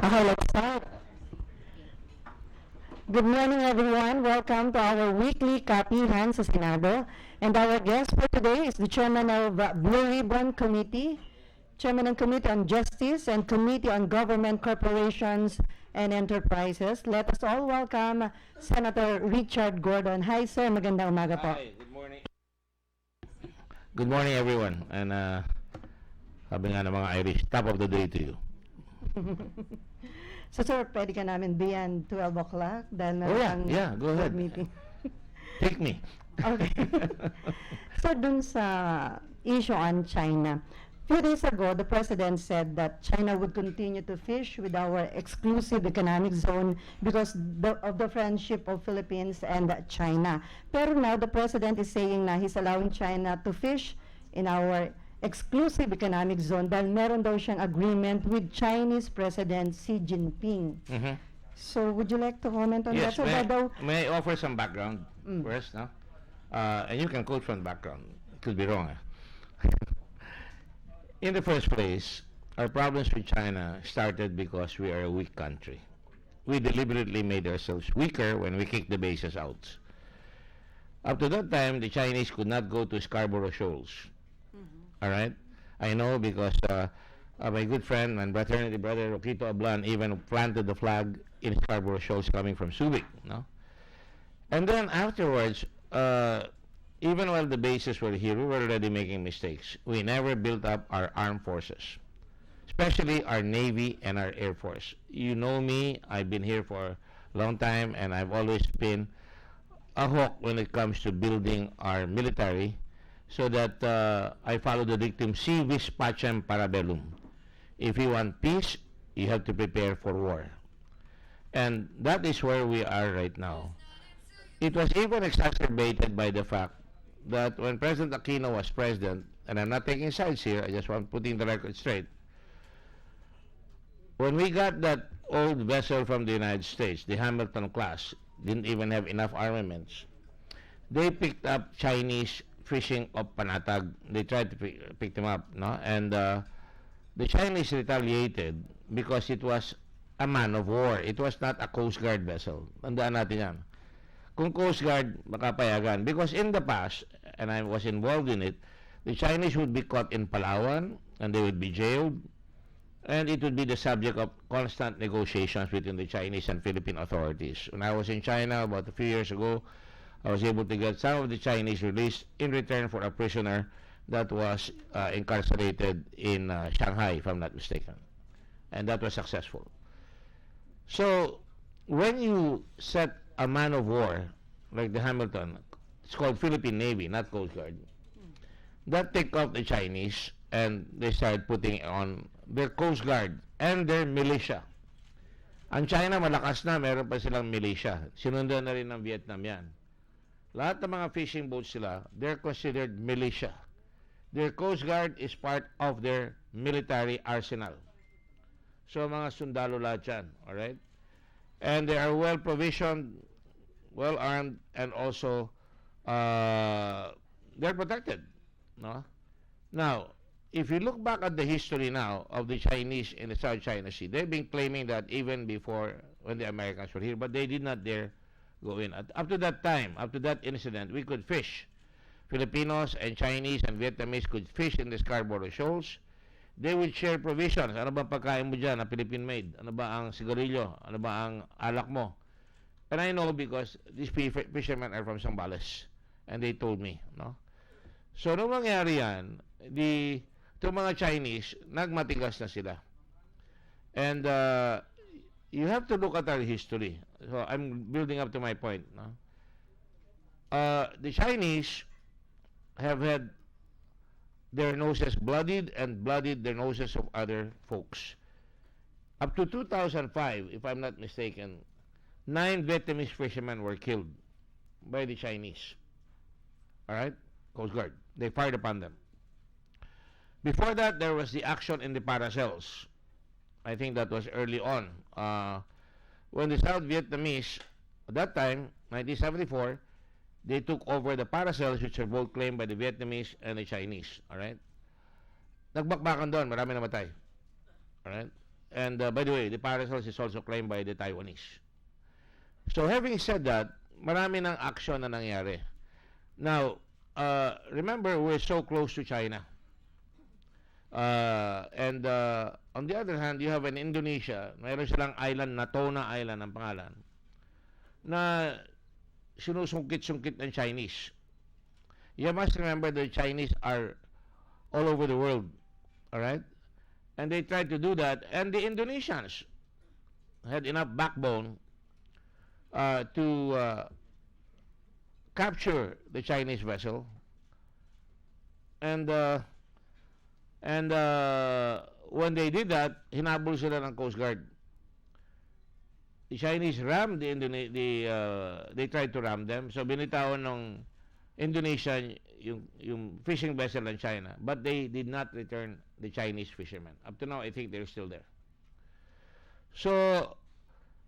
Okay, let's start. Good morning, everyone. Welcome to our weekly Kapihan sa Senado. And our guest for today is the Chairman of Blue Ribbon Committee, Chairman ng Committee on Justice and Committee on Government Corporations and Enterprises. Let us all welcome Senator Richard Gordon. Hi, sir. Magandang umaga po. Hi, good morning. Good morning, everyone. And sabi nga ng mga Irish, top of the day to you. So, sir, pwede ka namin beyond 12 o'clock dahil Oh, yeah, ang yeah, go board ahead. meeting. Take me. Okay. So, dun sa issue on China, few days ago, the President said that China would continue to fish with our exclusive economic zone because of the friendship of Philippines and China. Pero now, the President is saying na he's allowing China to fish in our exclusive economic zone dahil meron daw siyang agreement with Chinese President Xi Jinping. Mhm. So, would you like to comment on Yes, that? So, daw, may I offer some background first, no? And you can quote from the background. It could be wrong. In the first place, our problems with China started because we are a weak country. We deliberately made ourselves weaker when we kicked the bases out. Up to that time, the Chinese could not go to Scarborough Shoals. All right? I know because my good friend and fraternity brother, Roquito Ablan, even planted the flag in Scarborough Shoals coming from Subic, no? And then afterwards, even while the bases were here, we were already making mistakes. We never built up our armed forces, especially our Navy and our Air Force. You know me, I've been here for a long time, and I've always been a hawk when it comes to building our military so that I follow the dictum, si vis pacem para bellum. If you want peace, you have to prepare for war. And that is where we are right now. It was even exacerbated by the fact that when President Aquino was president, and I'm not taking sides here, I just want putting the record straight, when we got that old vessel from the United States, the Hamilton class, didn't even have enough armaments, they picked up Chinese fishing of Panatag. They tried to pick them up, no? And the Chinese retaliated because it was a man of war. It was not a Coast Guard vessel. Tandaan natin yan. Kung Coast Guard, makapayagan. Because in the past, and I was involved in it, the Chinese would be caught in Palawan, and they would be jailed, and it would be the subject of constant negotiations between the Chinese and Philippine authorities. When I was in China about a few years ago, I was able to get some of the Chinese released in return for a prisoner that was incarcerated in Shanghai, if I'm not mistaken. And that was successful. So, when you set a man of war, like the Hamilton, it's called Philippine Navy, not Coast Guard, that take off the Chinese and they started putting on their Coast Guard and their militia. Ang China malakas na, meron pa silang militia. Sinundan na rin ng Vietnam yan. Lahat ng mga fishing boats sila, they're considered militia. Their Coast Guard is part of their military arsenal. So, mga sundalo lahat yan, alright? And they are well provisioned, well armed, and also they're protected, no? Now, if you look back at the history now of the Chinese in the South China Sea, they've been claiming that even before when the Americans were here, but they did not dare go in. Up to that time, up to that incident, we could fish. Filipinos and Chinese and Vietnamese could fish in the Scarborough Shoals. They would share provisions. Ano ba pagkain mo dyan na Philippine made? Ano ba ang sigarilyo? Ano ba ang alak mo? And I know because these fishermen are from Zambales. And they told me, no? So, nung mangyari yan, itong mga Chinese, nagmatigas na sila. And you have to look at our history. So, I'm building up to my point, no? The Chinese have had their noses bloodied and bloodied their noses of other folks. Up to 2005, if I'm not mistaken, 9 Vietnamese fishermen were killed by the Chinese. Alright? Coast Guard. They fired upon them. Before that, there was the action in the Paracels. I think that was early on. When the South Vietnamese, at that time, 1974, they took over the Paracels, which are both claimed by the Vietnamese and the Chinese. Alright? Nagbakbakan doon, marami namatay. Alright? And by the way, the parcels is also claimed by the Taiwanese. So having said that, marami ng action na nangyari. Now, remember, we're so close to China. And on the other hand, you have in Indonesia, mayroon silang island, Natona Island ang pangalan, na sinusungkit-sungkit ng Chinese. You must remember the Chinese are all over the world, all right? And they tried to do that, and the Indonesians had enough backbone to capture the Chinese vessel, and when they did that, hinabol sila ng Coast Guard. The Chinese rammed they tried to ram them, so binitawan ng Indonesia yung fishing vessel ng China, but they did not return the Chinese fishermen. Up to now, I think they're still there. So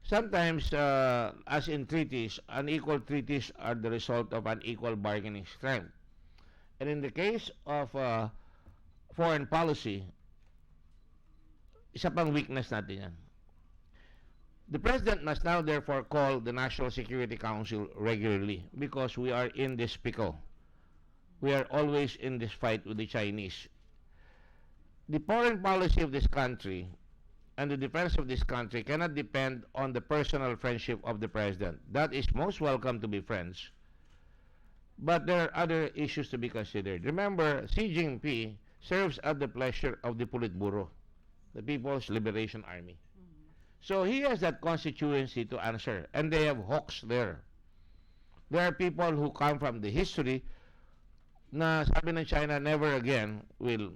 sometimes, as in treaties, unequal treaties are the result of unequal bargaining strength. And in the case of foreign policy, isa pang weakness natin yan. The President must now therefore call the National Security Council regularly because we are in this pickle. We are always in this fight with the Chinese. The foreign policy of this country and the defense of this country cannot depend on the personal friendship of the President. That is most welcome to be friends. But there are other issues to be considered. Remember, Xi Jinping serves at the pleasure of the Politburo, the People's Liberation Army. So he has that constituency to answer, and they have hawks there. There are people who come from the history na sabi ng China never again will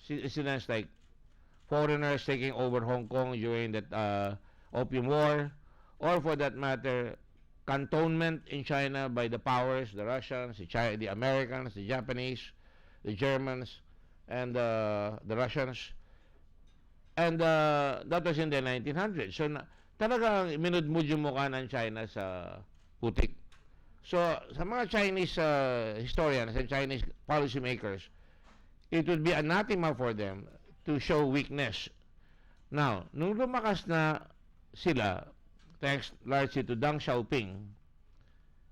incidents like foreigners taking over Hong Kong during that Opium War, or for that matter, cantonment in China by the powers, the Russians, the Americans, the Japanese, the Germans, and the Russians. And that was in the 1900s. So talagang minudmud yung mukha ng China sa putik. So sa mga Chinese historians and Chinese policymakers, it would be anathema for them to show weakness. Now, nung lumakas na sila, thanks largely to Deng Xiaoping,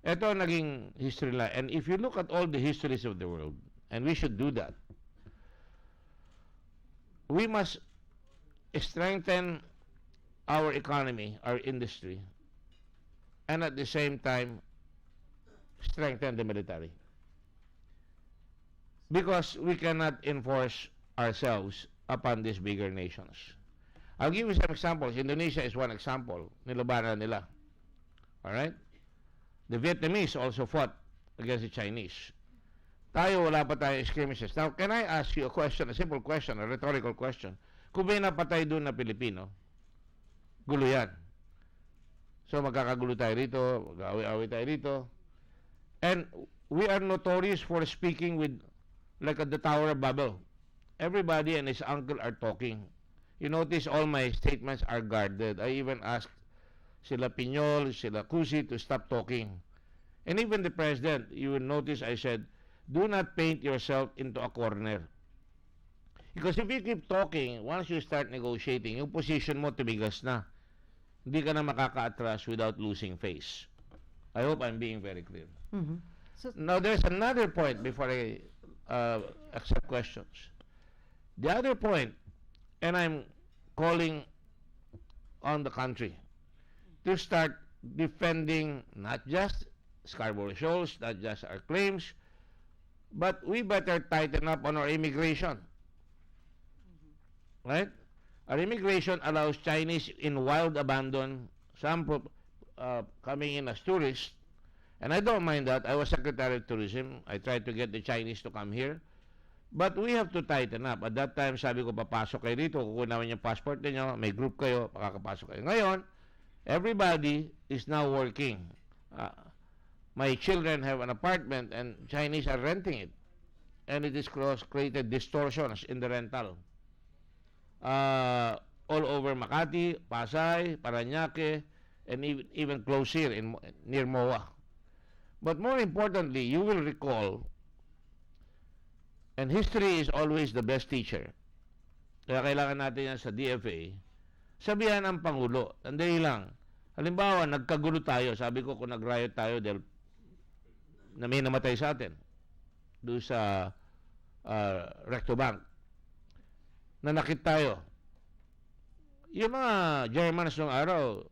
ito naging history la. And if you look at all the histories of the world, and we should do that, we must strengthen our economy, our industry, and at the same time, strengthen the military. Because we cannot enforce ourselves upon these bigger nations. I'll give you some examples. Indonesia is one example. Nilabanan nila. Alright? The Vietnamese also fought against the Chinese. Tayo, wala pa tayong skirmishes. Now, can I ask you a question, a simple question, a rhetorical question? Kung may napatay doon na Pilipino, gulo yan. So, magkakagulo tayo rito, mag-away-away tayo rito. And we are notorious for speaking with, like at the Tower of Babel. Everybody and his uncle are talking. You notice all my statements are guarded. I even asked sila Piñol, sila Cusi to stop talking. And even the President, you will notice I said, do not paint yourself into a corner. Because if you keep talking, once you start negotiating, yung position mo tumigas na. Hindi ka na makaka-atras without losing face. I hope I'm being very clear. Mm-hmm. So, now, there's another point before I accept questions. The other point, and I'm calling on the country to start defending not just Scarborough Shoals, not just our claims, but we better tighten up on our immigration. Right? Our immigration allows Chinese in wild abandon, some coming in as tourists, and I don't mind that. I was Secretary of Tourism. I tried to get the Chinese to come here. But we have to tighten up. At that time, sabi ko, papasok kayo dito, kukuha namin yung passport niyo, may group kayo, makakapasok kayo. Ngayon, everybody is now working. My children have an apartment and Chinese are renting it. And it is created distortions in the rental. All over Makati, Pasay, Parañaque, and even close here near MOA. But more importantly, you will recall, and history is always the best teacher. Kaya kailangan natin yan sa DFA. sabihan ang Pangulo. Sandali lang. Halimbawa, nagkagulo tayo. Sabi ko kung nag-riot tayo dahil na may namatay sa atin doon sa Recto Bank. Nanakit tayo. Yung mga Germans nung araw,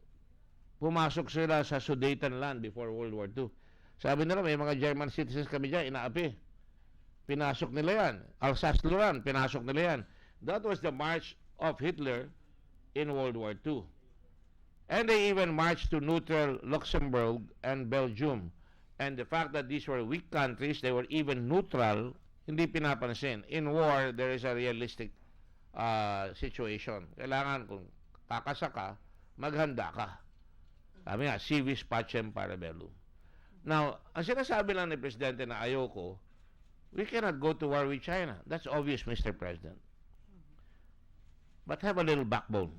pumasok sila sa Sudetenland before World War II. Sabi nila, may mga German citizens kami dyan, inaapi. Pinasok nila yan. Alsace-Lorraine, pinasok nila yan. That was the march of Hitler in World War II. And they even marched to neutral Luxembourg and Belgium. And the fact that these were weak countries, they were even neutral, hindi pinapansin. In war, there is a realistic situation. Kailangan kung kakasa ka, maghanda ka. Sabi nga, civis pacem para bellum. Now, ang sinasabi lang ni Presidente na ayoko, we cannot go to war with China. That's obvious, Mr. President. But have a little backbone.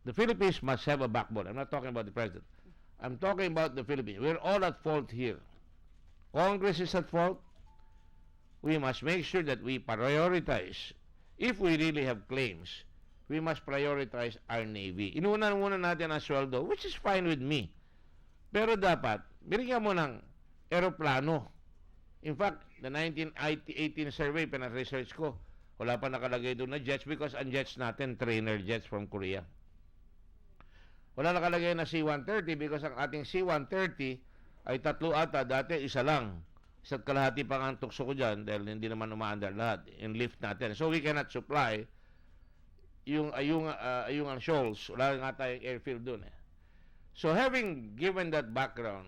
The Philippines must have a backbone. I'm not talking about the President. I'm talking about the Philippines. We're all at fault here. Congress is at fault. We must make sure that we prioritize. If we really have claims, we must prioritize our Navy. Inuunan muna natin ang sweldo, which is fine with me. Pero dapat, binigyan mo ng aeroplano. In fact, the 1918 survey, pinag-research ko, wala pa nakalagay doon na jets because ang jets natin, trainer jets from Korea. Wala nakalagay na C-130 because ang ating C-130 ay tatlo ata, dati isa lang. Isa't kalahati pa ang tukso ko dyan dahil hindi naman umaandar lahat in lift natin. So we cannot supply yung Shoals. Wala nga tayong airfield doon eh. So having given that background,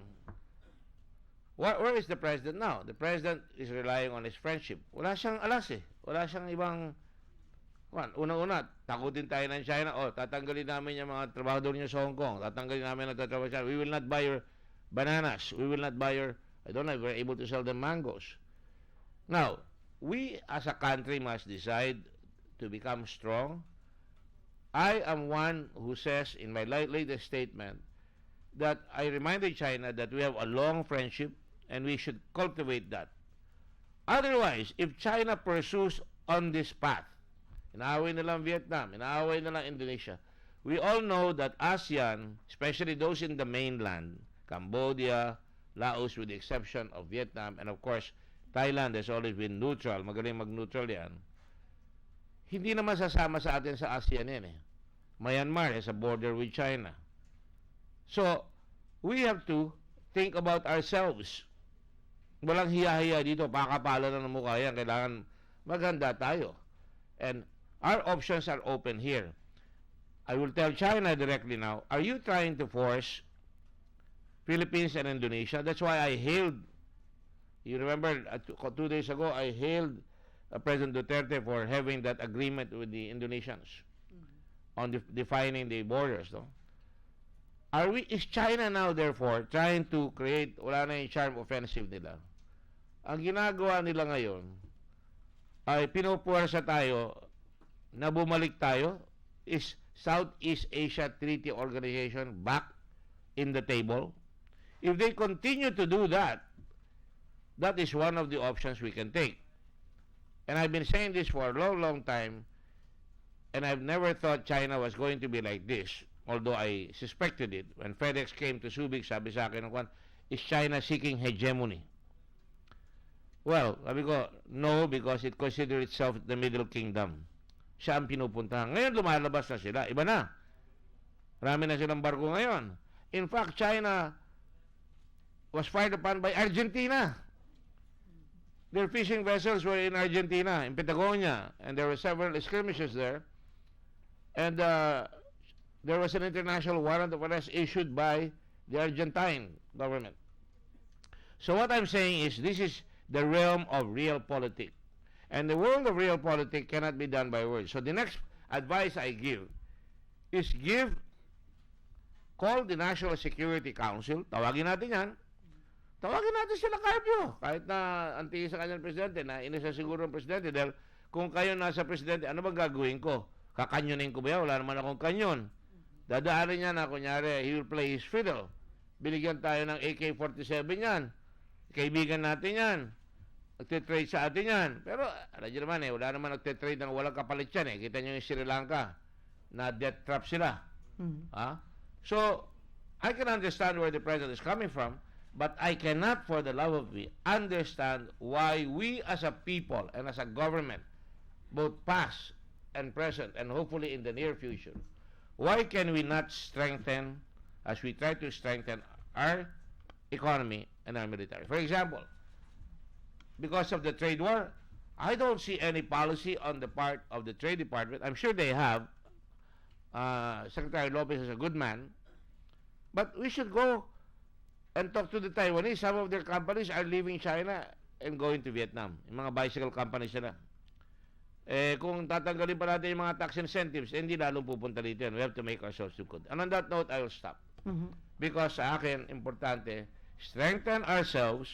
where is the President now? The President is relying on his friendship. Wala siyang alas eh. Wala siyang ibang... Una-una, takutin tayo ng China. Tatanggalin namin yung mga trabahador niyo sa Hong Kong. Tatanggalin namin ang tatrabaho sa China. We will not buy your bananas. We will not buy your... I don't know if we're able to sell them mangoes. Now, we as a country must decide to become strong. I am one who says in my latest statement that I reminded China that we have a long friendship and we should cultivate that. Otherwise, if China pursues on this path, inaaway nilang Vietnam, inaaway nilang Indonesia, we all know that ASEAN, especially those in the mainland, Cambodia, Laos with the exception of Vietnam, and of course, Thailand has always been neutral, magaling mag-neutral yan, hindi naman sasama sa atin sa ASEAN yan eh. Myanmar has a border with China. So, we have to think about ourselves. Walang hiya-hiya dito, pakapala na ng mukha yan, kailangan maghanda tayo. And our options are open here. I will tell China directly now, are you trying to force Philippines and Indonesia? That's why I hailed, you remember 2 days ago, I hailed President Duterte for having that agreement with the Indonesians on defining the borders. No? Is China now therefore trying to create, wala na yung charm offensive nila? Ang ginagawa nila ngayon ay pinupuwersa tayo na bumalik tayo is Southeast Asia Treaty Organization back in the table. If they continue to do that, that is one of the options we can take. And I've been saying this for a long, long time, and I've never thought China was going to be like this, although I suspected it. When FedEx came to Subic, sabi sa akin, is China seeking hegemony? Well, sabi ko, no, because it considers itself the Middle Kingdom. Siya ang pinupuntahan. Ngayon, lumalabas na sila. Iba na. Marami na silang barko ngayon. In fact, China was fired upon by Argentina. Their fishing vessels were in Argentina, in Patagonia, and there were several skirmishes there. And there was an international warrant of arrest issued by the Argentine government. So what I'm saying is, this is the realm of realpolitik. And the world of realpolitik cannot be done by words. So the next advice I give is call the National Security Council, tawagin natin yan, tawagin natin sila Carpio, kahit na anti sa kanyang presidente, na inisa siguro ng presidente, dahil kung kayo nasa presidente, ano ba gagawin ko? Kakanyonin ko ba yan? Wala naman akong kanyon. Dadaanin niya na, kunyari, he will play his fiddle. Binigyan tayo ng AK-47 yan. Kaibigan natin yan. Nagtitrade sa atin yan. Pero, alam niyo naman wala naman nagtitrade ng walang kapalit yan eh. Kita niyo yung Sri Lanka. na debt trap sila. Mhm. So, I can understand where the president is coming from, but I cannot, for the love of me, understand why we as a people and as a government, both past and present, and hopefully in the near future, why can we not strengthen, as we try to strengthen our economy and our military? For example, because of the trade war, I don't see any policy on the part of the Trade Department. I'm sure they have. Secretary Lopez is a good man. But we should go and talk to the Taiwanese. Some of their companies are leaving China and going to Vietnam. Yung mga bicycle companies nila. Kung tatanggalin pa natin yung mga tax incentives, hindi lalong pupunta dito yan. We have to make ourselves look good. And on that note, I will stop. Mhm. Because sa akin, importante, strengthen ourselves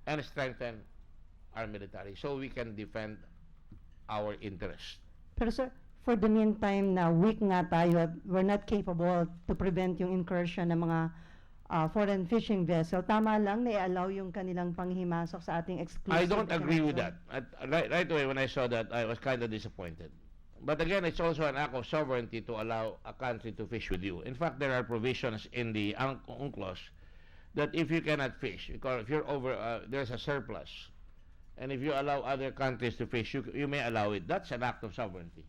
and strengthen our military so we can defend our interests. Pero sir, for the meantime na weak nga tayo, we're not capable to prevent yung incursion ng mga foreign fishing vessel. Tama lang na i-allow yung kanilang panghimasok sa ating exclusive I don't agree with economic that. Right away when I saw that, I was kind of disappointed. But again, it's also an act of sovereignty to allow a country to fish with you. In fact, there are provisions in the UNCLOS that if you cannot fish, because if you're over, there's a surplus, and if you allow other countries to fish, you may allow it. That's an act of sovereignty.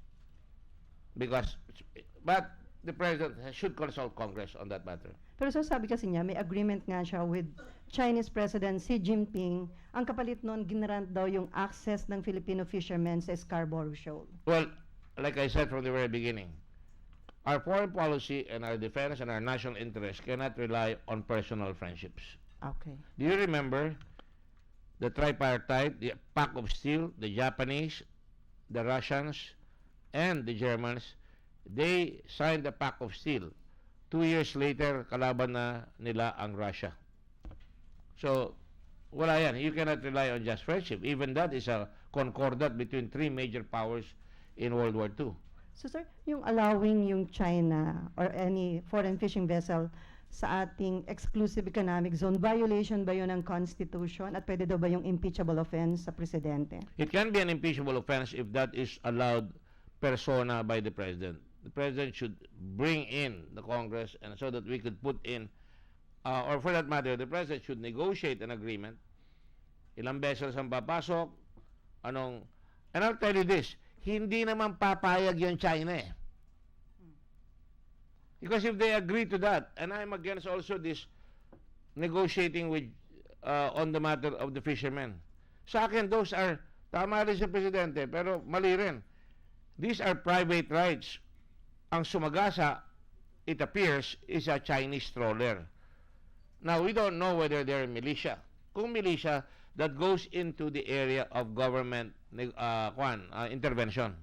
But the president should consult Congress on that matter. Pero sir, sabi kasi niya, may agreement nga siya with Chinese President Xi Jinping. Ang kapalit nun, ginrant daw yung access ng Filipino fishermen sa Scarborough Shoal. Well, like I said from the very beginning, our foreign policy and our defense and our national interests cannot rely on personal friendships. Okay. Do you remember the tripartite, the pack of steel, the Japanese, the Russians, and the Germans? They signed the pack of steel. 2 years later, kalaban na nila ang Russia. So, wala yan. You cannot rely on just friendship. Even that is a concordat between 3 major powers in World War II. So sir, yung allowing yung China or any foreign fishing vessel sa ating exclusive economic zone, violation ba yun ng Constitution at pwede daw ba yung impeachable offense sa Presidente? It can be an impeachable offense if that is allowed persona by the President. The President should bring in the Congress and so that we could put in, or for that matter, the President should negotiate an agreement. Ilang vessels ang papasok, and I'll tell you this, hindi naman papayag yung China eh. Because if they agree to that, and I'm against also this negotiating with on the matter of the fishermen. Sa akin, those are, tama rin si Presidente, pero mali rin. These are private rights. Ang sumagasa, it appears, is a Chinese trawler. Now, we don't know whether they're militia. Kung militia, that goes into the area of government intervention.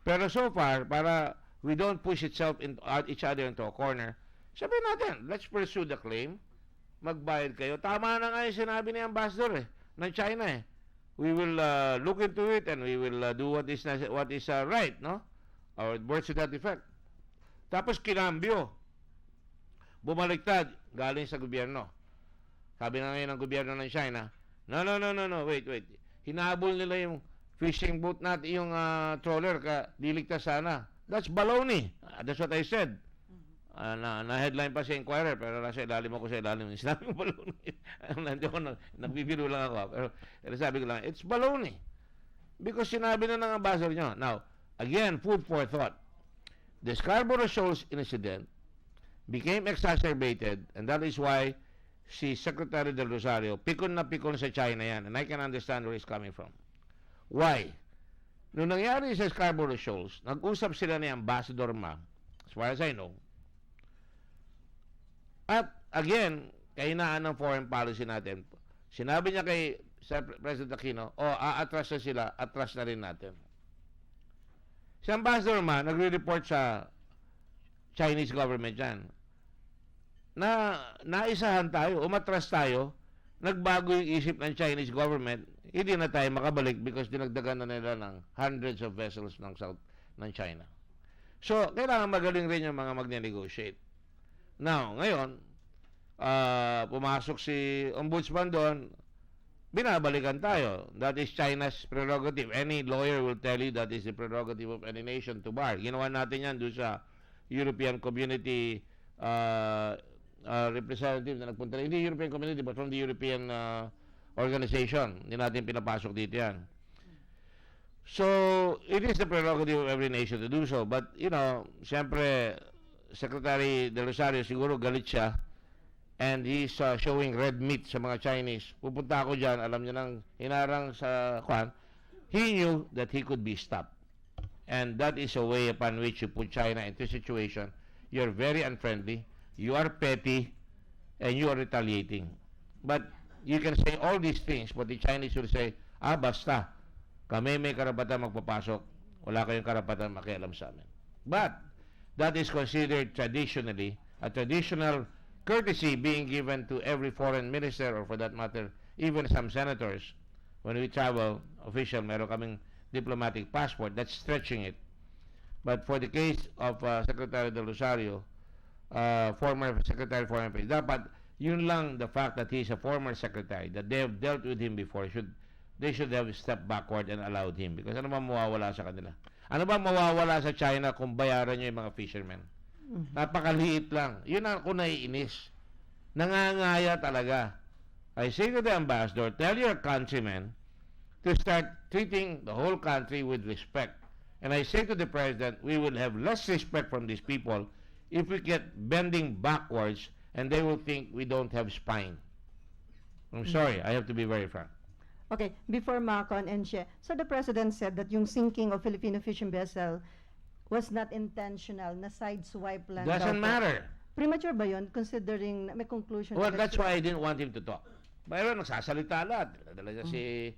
Pero so far, para we don't push each other into a corner, sabihin natin, let's pursue the claim, magbayad kayo. Tama na nga yung sinabi ni Ambassador ng China eh. We will look into it and we will do what is right, no? Or words to that effect. Tapos kinambyo. Bumaliktad, galing sa gobyerno. Sabi na ngayon ng gobyerno ng China, no, wait. Hinabol nila yung fishing boat natin, yung trawler, diligtas sana. That's baloney. That's what I said. Na-headline pa si Inquirer, pero nasa ilalim ako sa ilalim. Sinabi ko baloney. Nagbibiro lang ako. Pero sabi ko lang, it's baloney. Because sinabi na ng ambassador nyo. Now, again, food for thought. The Scarborough Shoals incident became exacerbated, and that is why si Secretary Del Rosario, pikon na pikon sa China yan, and I can understand where he's coming from. Why? Noong nangyari sa Scarborough Shoals, nag-usap sila ni Ambassador Ma, as far as I know, at again, kahinaan ng foreign policy natin, sinabi niya kay President Aquino, aatras na sila, atras na rin natin. Si Ambassador Ma, nagre-report sa Chinese government yan, na naisahan tayo, umatras tayo, nagbago yung isip ng Chinese government, hindi na tayo makabalik because dinagdagan na nila ng hundreds of vessels ng South ng China. So, kailangan magaling rin yung mga magne-negotiate. Now, ngayon, pumasok si Ombudsman doon, binabalikan tayo. That is China's prerogative. Any lawyer will tell you that is the prerogative of any nation to bar. Ginawa natin yan doon sa European Community representative na nagpunta. Hindi European Community, but from the European organization. Hindi natin pinapasok dito yan. So, it is the prerogative of every nation to do so. But, you know, siyempre, Secretary De Rosario siguro galit siya and he's showing red meat sa mga Chinese. Pupunta ako dyan, alam niya nang hinarang sa kwan. He knew that he could be stopped. And that is a way upon which you put China into a situation. You're very unfriendly, you are petty, and you are retaliating. But you can say all these things, but the Chinese will say, basta, kami may karapatan magpapasok, wala kayong karapatan makialam sa amin. But that is considered traditionally a traditional courtesy being given to every foreign minister, or for that matter, even some senators. When we travel, official, meron kaming diplomatic passport. That's stretching it. But for the case of Secretary De Rosario, former Secretary of Foreign Affairs, dapat yun lang, the fact that he's a former secretary, that they have dealt with him before, they should have stepped backward and allowed him. Because ano ba mawawala sa kanila? Ano ba mawawala sa China kung bayaran nyo yung mga fishermen? Napakaliit lang. Yun ang ako naiinis. Nangangaya talaga. I say to the ambassador, tell your countrymen to start treating the whole country with respect. And I say to the president, we will have less respect from these people if we get bending backwards and they will think we don't have spine. I'm sorry, I have to be very frank. Okay, before Macon and Xie, so the president said that yung sinking of Filipino fishing vessel was not intentional, na sideswipe lang. Doesn't matter. Premature ba yun, considering may conclusion? Well, that's why I didn't want him to talk. Pero nagsasalita lahat. Dala niya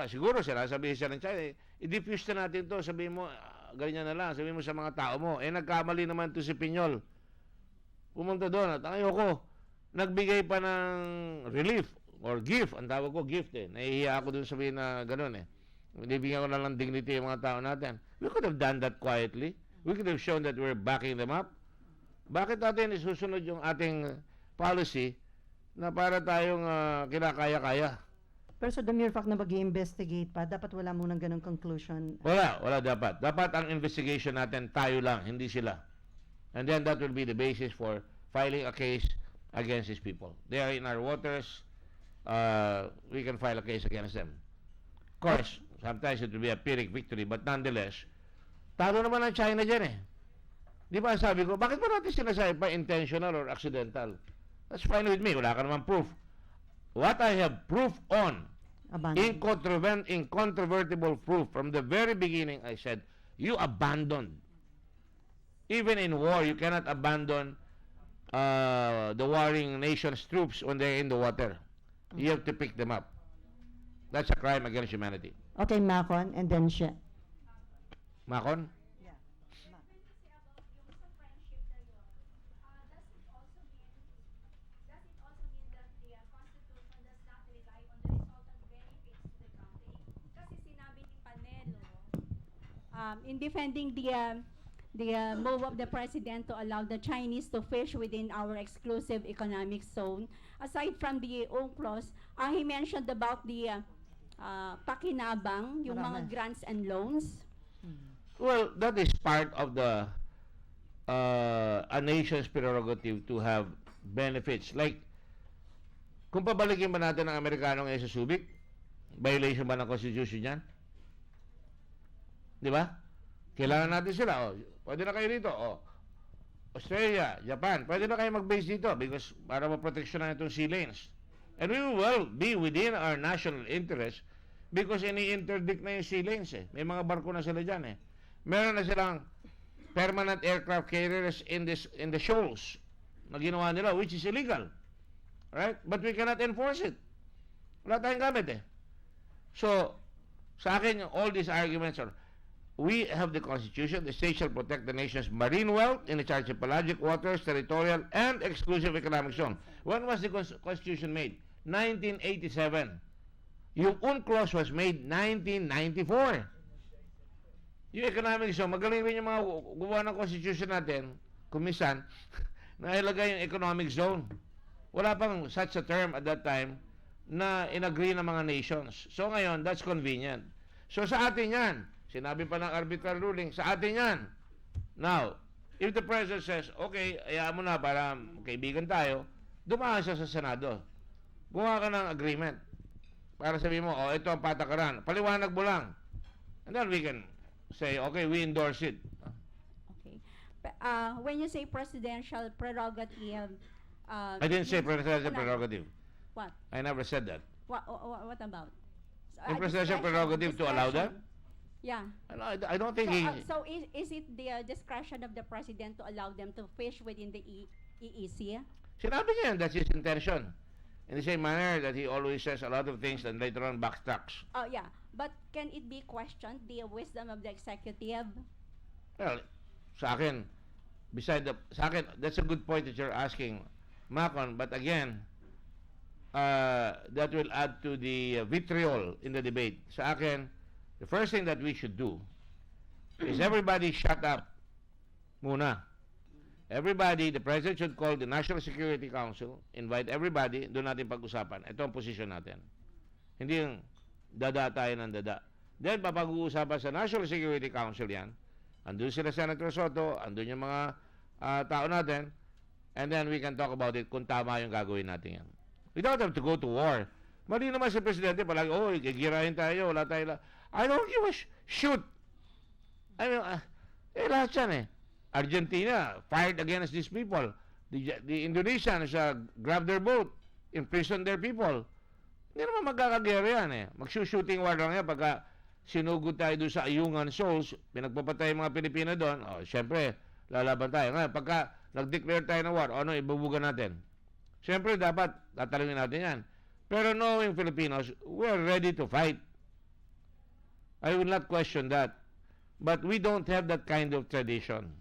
siguro sila, sabihin siya ng China, i-diffuse na natin to, sabihin mo, ganyan na lang, sabihin mo sa mga tao mo, nagkamali naman to si Piñol. Pumunta doon, at ayoko, nagbigay pa ng relief, or gift, ang tawag ko, gift Nahihiya ako dun sabihin na gano'n Bibigyan ko na lang dignity yung mga tao natin. We could have done that quietly. We could have shown that we're backing them up. Bakit natin isusunod yung ating policy na para tayong kinakaya-kaya? Pero so the mere fact na mag-i-investigate pa, dapat wala munang ganong conclusion. Wala dapat. Dapat ang investigation natin, tayo lang, hindi sila. And then that will be the basis for filing a case against these people. They are in our waters. We can file a case against them. Of course, sometimes it will be a Pyrrhic victory, but nonetheless, talo naman ang China dyan Di ba sabi ko, bakit ba natin sinasabi pa intentional or accidental? That's fine with me. Wala ka naman proof. What I have proof on, incontrovertible proof, from the very beginning, I said, you abandoned. Even in war, you cannot abandon the warring nation's troops when they're in the water. You have to pick them up. That's a crime against humanity. Okay, Macon, and then Xie. Macon? In defending the move of the president to allow the Chinese to fish within our exclusive economic zone, aside from the UNCLOS, he mentioned about the pakinabang, yung mga grants and loans. Well, that is part of the a nation's prerogative to have benefits. Like, kung pabalikin ba natin ang Amerikano ngayon sa Subic, violation ba ng Constitution yan? Di ba? Kailangan natin sila. Pwede na kayo dito. Australia, Japan, pwede na kayo mag-base dito because para maproteksyonan itong sea lanes. And we will be within our national interest because ini-interdict na yung sea lanes May mga barko na sila dyan Meron na silang permanent aircraft carriers in the shoals na ginawa nila, which is illegal. Right? But we cannot enforce it. Wala tayong gamit So, sa akin, all these arguments are, we have the Constitution. The state shall protect the nation's marine wealth in its archipelagic waters, territorial, and exclusive economic zone. When was the Constitution made? 1987. Yung UNCLOS was made 1994. Yung economic zone, magaling rin yung mga gumawa ng Constitution natin, kumisan, na ilagay yung economic zone. Wala pang such a term at that time na in-agree ng mga nations. So ngayon, that's convenient. So sa atin yan, sinabi pa ng arbitral ruling, sa atin yan. Now, if the president says, okay, hayaan mo na para kaibigan tayo, dumaan siya sa Senado. Gumawa ka ng agreement. Para sabihin mo, oh, ito ang patakaran. Paliwanag mo lang. And then we can say, okay, we endorse it. Okay. When you say presidential prerogative, I didn't say presidential prerogative. What? I never said that. What about? The presidential prerogative to allow that? Yeah. I don't think he... So is it the discretion of the president to allow them to fish within the EEC? Sinabi niya yan, that's his intention. In the same manner that he always says a lot of things and later on backtracks. Oh, yeah. But can it be questioned, the wisdom of the executive? Well, sa akin, that's a good point that you're asking, Macon, but again, that will add to the vitriol in the debate. Sa akin, the first thing that we should do is everybody shut up muna. Everybody, the President should call the National Security Council, invite everybody, doon natin pag-usapan. Ito ang posisyon natin. Hindi yung dada tayo ng dada. Then, papag-uusapan sa National Security Council yan. Andun sila Senator Soto, andun yung mga tao natin, and then we can talk about it kung tama yung gagawin natin yan. We don't have to go to war. Mali naman sa Presidente, palagi, oh, gigirahin tayo, wala tayo. I don't give a shoot. I mean, lahat yan eh. Argentina fired against these people. The Indonesians grabbed their boat, imprisoned their people. Hindi naman magkakagera yan eh. Mag-shooting war lang yan pagka sinugod tayo doon sa Ayungan Shoals, pinagpapatay mga Pilipino doon, syempre, lalaban tayo. Ngayon, pagka nag-declare tayo ng war, ano, ibubugan natin. Syempre, dapat tatalungin natin yan. Pero knowing Filipinos, we are ready to fight. I will not question that. But we don't have that kind of tradition.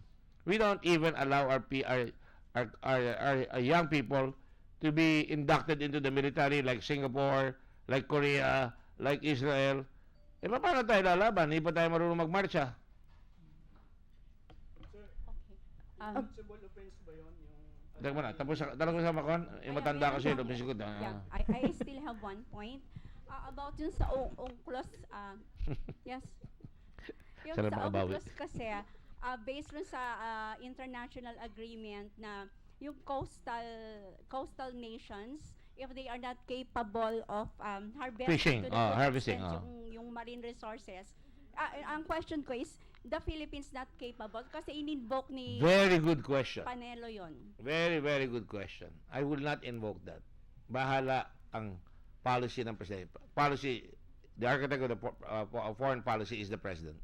We don't even allow our young people to be inducted into the military like Singapore, like Korea, like Israel. Paano tayo lalaban? Hindi pa tayo marunong magmarcha. Civil offense ba yun? Teka muna, tapos sa Macon, matanda kasi, lumisi ko. Yeah, I still have one point. About yun sa UNCLOS, yes. Yung Sarap sa makabawi. UNCLOS kasi, based on sa international agreement na yung coastal nations, if they are not capable of Fishing, to the full harvesting, extent yung marine resources, ang question ko is, the Philippines not capable? Kasi in-invoke ni Very good question. Panelo yon. Very, very good question. I will not invoke that. Bahala ang policy ng President. The architect of the foreign policy is the President.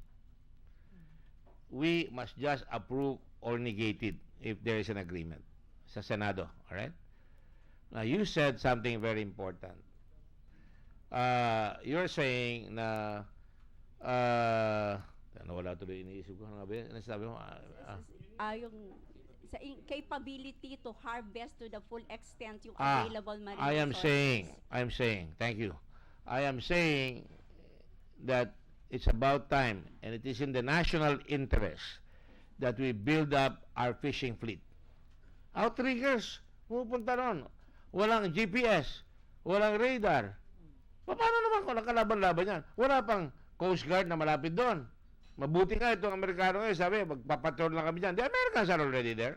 We must just approve or negate it if there is an agreement sa Senado. Alright? Now, you said something very important. You're saying na wala tuloy iniisip ko. Ano sabi mo? Yung sa capability to harvest to the full extent yung available marine resources. I am saying, thank you. I am saying that it's about time and it is in the national interest that we build up our fishing fleet. Outriggers, pupunta ron. Walang GPS, walang radar. Paano naman kung nakalaban-laban yan? Wala pang Coast Guard na malapit doon. Mabuti nga itong Amerikano ngayon, sabi, magpapatrol lang kami dyan. The Americans are already there.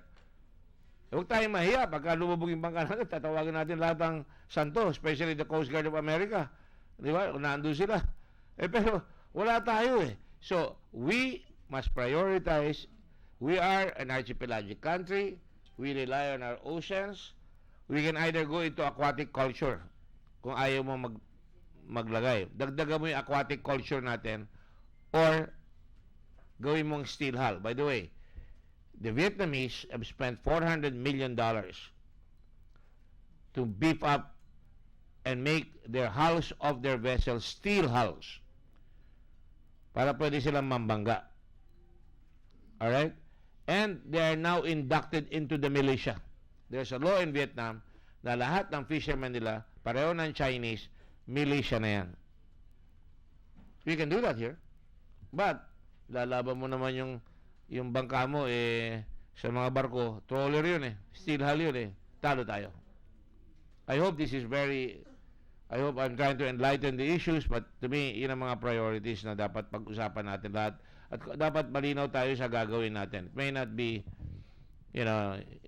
Huwag tayong mahiya. Pagka lumubog yung bangka natin, tatawagan natin lahat ng santo, especially the Coast Guard of America. Di ba? Nandun sila. Pero wala tayo eh. So, we must prioritize. We are an archipelagic country. We rely on our oceans. We can either go into aquatic culture kung ayaw mo maglagay. Dagdagan mo yung aquatic culture natin or gawin mong steel hull. By the way, the Vietnamese have spent $400 million to beef up and make their hulls of their vessels steel hulls para pwede silang mambangga. Alright? And they are now inducted into the militia. There's a law in Vietnam na lahat ng fishermen nila, pareho ng Chinese, militia na yan. We can do that here. But, lalaban mo naman yung bangka mo sa mga barko, trawler yun steel hull yun talo tayo. I hope this is very I hope I'm trying to enlighten the issues, but to me, yun ang mga priorities na dapat pag-usapan natin lahat. At dapat malinaw tayo sa gagawin natin. It may not be,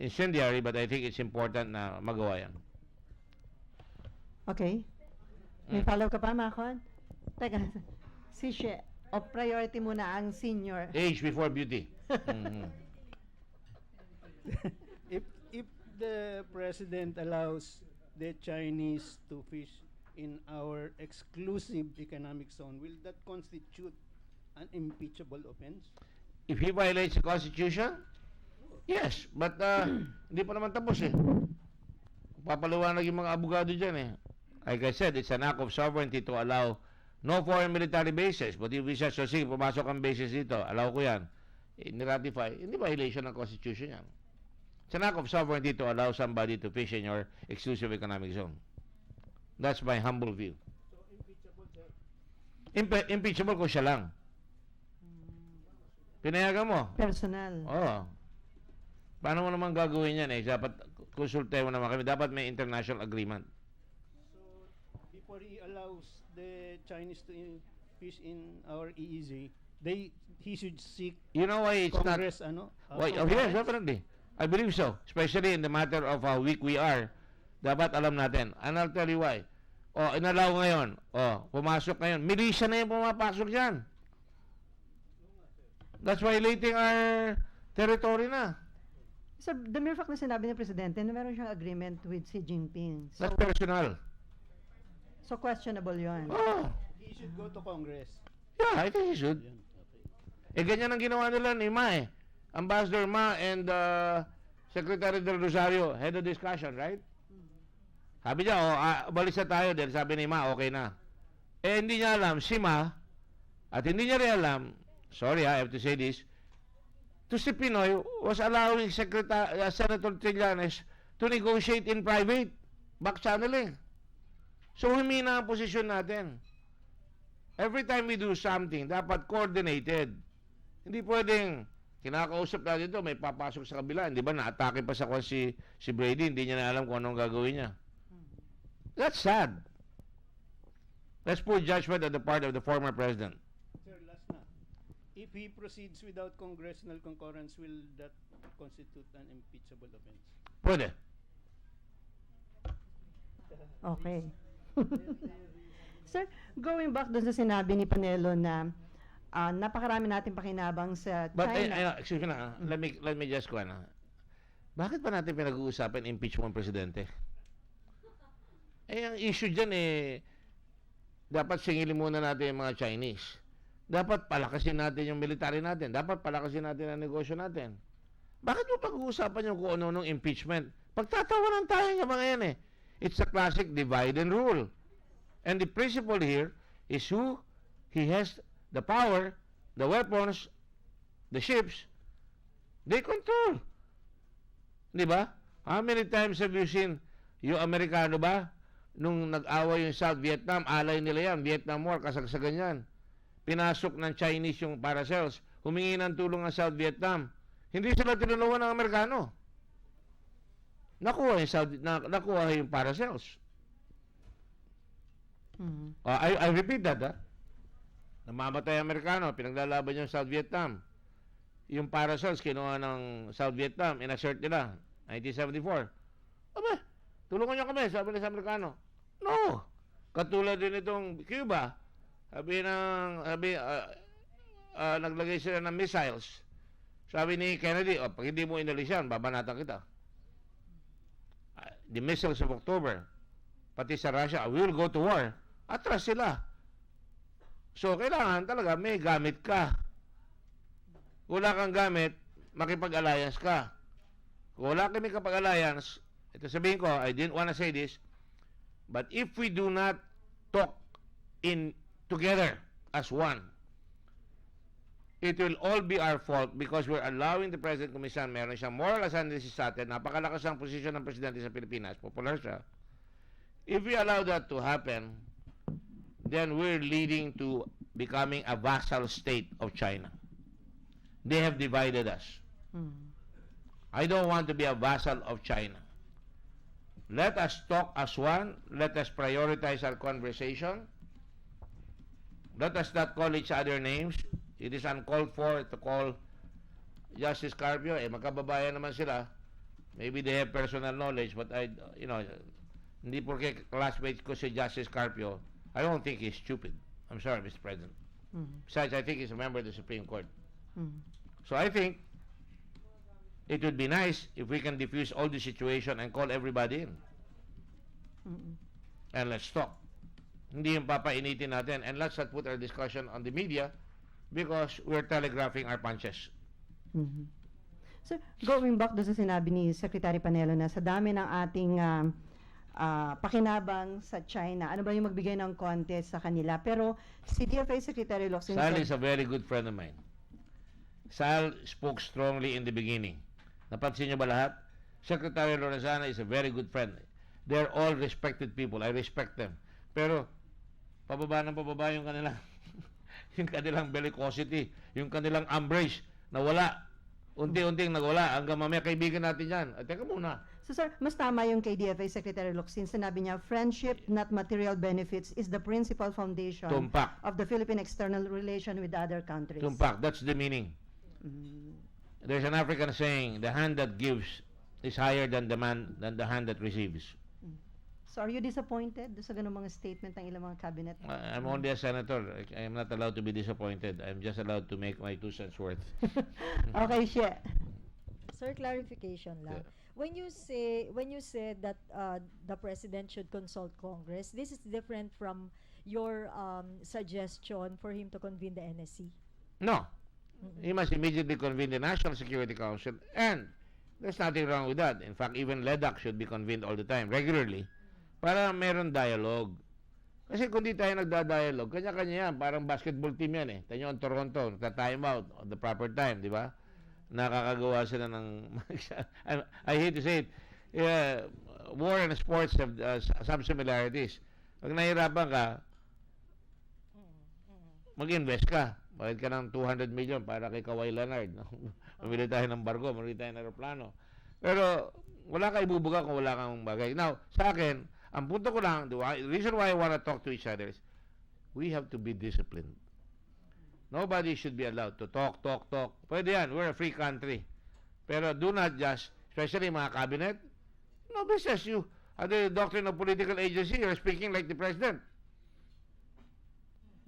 incendiary, but I think it's important na magawa yan. Okay. May follow ka pa, Makon? Teka, si She, o priority muna ang senior. Age before beauty. Mhm. If the president allows the Chinese to fish in our exclusive economic zone, will that constitute an impeachable offense? If he violates the Constitution, yes. But hindi pa naman tapos eh. Papaliwanag yung mga abogado dyan eh. Like I said, it's an act of sovereignty to allow no foreign military bases. But if we say, so sige, pumasok ang bases dito, allow ko yan. Ni-ratify, hindi violation ng Constitution yan. It's an act of sovereignty to allow somebody to fish in your exclusive economic zone. That's my humble view. So, impeachable, sir? Impeachable kung siya lang. Pinayagan mo? Personal. Oo. Paano mo naman gagawin yan eh? Dapat konsultahin mo naman kami. Dapat may international agreement. So, before he allows the Chinese to fish in our EEZ, he should seek You know why it's Congress, Why? Oh, yes, definitely. I believe so. Especially in the matter of how weak we are. Dapat alam natin. And I'll tell you why. Inalaw ngayon. Pumasok ngayon. Militia na yung pumapasok dyan. That's violating our territory na. So, the mere fact na sinabi ng Presidente na meron siyang agreement with Xi Jinping. So, That's personal. so questionable yun. Oh, He should go to Congress. yeah, I think he should. Yan, okay. Ganyan ang ginawa nila ni Ma eh. Ambassador Ma and Secretary Del Rosario had a discussion, right? Sabi niya, balis na tayo dahil sabi ni Ma, okay na. Hindi niya alam, si Ma, at hindi niya rin alam, sorry I have to say this, to si Pinoy was allowing Senator Trillanes to negotiate in private, back channeling. So, humina ang posisyon natin. Every time we do something, dapat coordinated. Hindi pwedeng, kinakausap natin ito, may papasok sa kabila. Hindi ba, na-atake pa sa kwan si Brady, hindi niya na alam kung anong gagawin niya. That's sad. That's poor judgment on the part of the former president. Sir, last na. If he proceeds without congressional concurrence, will that constitute an impeachable offense? Pwede. Okay. Sir, going back doon sa sinabi ni Panelo na napakarami natin pakinabang sa But, China. excuse me na, let me just go na. Bakit pa natin pinag-uusapan impeachment ng presidente? Ang issue dyan dapat singilin muna natin yung mga Chinese. Dapat palakasin natin yung military natin. Dapat palakasin natin ang negosyo natin. Bakit mo pag-uusapan yung kung ano-anong impeachment? Pagtatawanan tayo ng mga yan It's a classic divide and rule. And the principle here is he has the power, the weapons, the ships, they control. Di ba? How many times have you seen yung Amerikano ba? Nung nag-away yung South Vietnam, alay nila yan, Vietnam War, kasagsagan yan. Pinasok ng Chinese yung paracels, humingi ng tulong ng South Vietnam. Hindi sila tinulungan ng Amerikano. Nakuha yung paracels. I repeat that, Namamatay ang Amerikano, pinaglalaban yung South Vietnam. Yung paracels, kinuha ng South Vietnam, inassert nila, 1974. Aba, tulungan niyo kami, sabi ng Amerikano. No! Katulad din itong Cuba, naglagay sila ng missiles. Sabi ni Kennedy, pag hindi mo inalis yan, babanatan kita. The missiles of October, pati sa Russia, we will go to war. Atras sila. So, kailangan talaga may gamit ka. Wala kang gamit, makipag-alliance ka. Kung wala kami kapag-alliance, ito sabihin ko, I didn't want to say this, but if we do not talk in together as one, it will all be our fault because we're allowing the President Kumisan, meron siyang moral ascendancy sa atin, napakalakas ang posisyon ng Presidente sa Pilipinas, popular siya. If we allow that to happen, then we're leading to becoming a vassal state of China. They have divided us. I don't want to be a vassal of China. let us talk as one. Let us prioritize our conversation. Let us not call each other names. It is uncalled for to call Justice Carpio. Magkababayan naman sila. Maybe they have personal knowledge, but hindi porque classmates ko si Justice Carpio, I don't think he's stupid. I'm sorry, Mr. President. Besides, I think he's a member of the Supreme Court. So I think it would be nice if we can diffuse all the situation and call everybody in. And let's talk. Hindi yung papainitin natin. And let's not put our discussion on the media because we're telegraphing our punches. So, going back doon sa sinabi ni Secretary Panelo na sa dami ng ating pakinabang sa China, ano ba yung magbigay ng konti sa kanila? Pero si DFA Secretary Locsin Sal is a very good friend of mine. Sal spoke strongly in the beginning. Napansin niyo ba lahat? Secretary Lorenzana is a very good friend. They're all respected people. I respect them. Pero, pababa yung kanilang yung kanilang bellicosity, yung kanilang embrace, nawala. Unti-unting nagwala. Hanggang mamaya kaibigan natin yan. Teka muna. So sir, mas tama yung kay DFA Secretary Locsin. Sinabi niya, friendship, not material benefits, is the principal foundation Tumpak. of the Philippine external relation with other countries. Tumpak. That's the meaning. There's an African saying, the hand that gives is higher than the hand that receives. So are you disappointed sa ganung mga statement ng ilang mga cabinet? I'm only a senator. I'm not allowed to be disappointed. I'm just allowed to make my 2 cents worth. Okay, Xie. Sir, clarification lang. Yeah. When you said that the president should consult Congress, this is different from your suggestion for him to convene the NSC. No. He must immediately convene the National Security Council, and there's nothing wrong with that. In fact, even LEDAC should be convened all the time, regularly, para meron dialogue. Kasi kung di tayo nagda-dialogue, kanya-kanya yan, parang basketball team yan eh. Tanyo ang Toronto, nagta-time out at the proper time, di ba? Nakakagawa sila ng I hate to say it, war and sports have some similarities. Pag nahirapan ka, mag-invest ka. Bayad ka ng 200 million para kay Kawhi Leonard. No? Mamili tayo ng barko, mamili tayo ng aeroplano. Pero wala ka ibubuga kung wala kang bagay. Now, sa akin, ang punto ko lang, the reason why I want to talk to each other is we have to be disciplined. Nobody should be allowed to talk. Pwede yan. We're a free country. Pero do not just, especially mga cabinet, no business you. Under the doctrine of political agency, you're speaking like the president.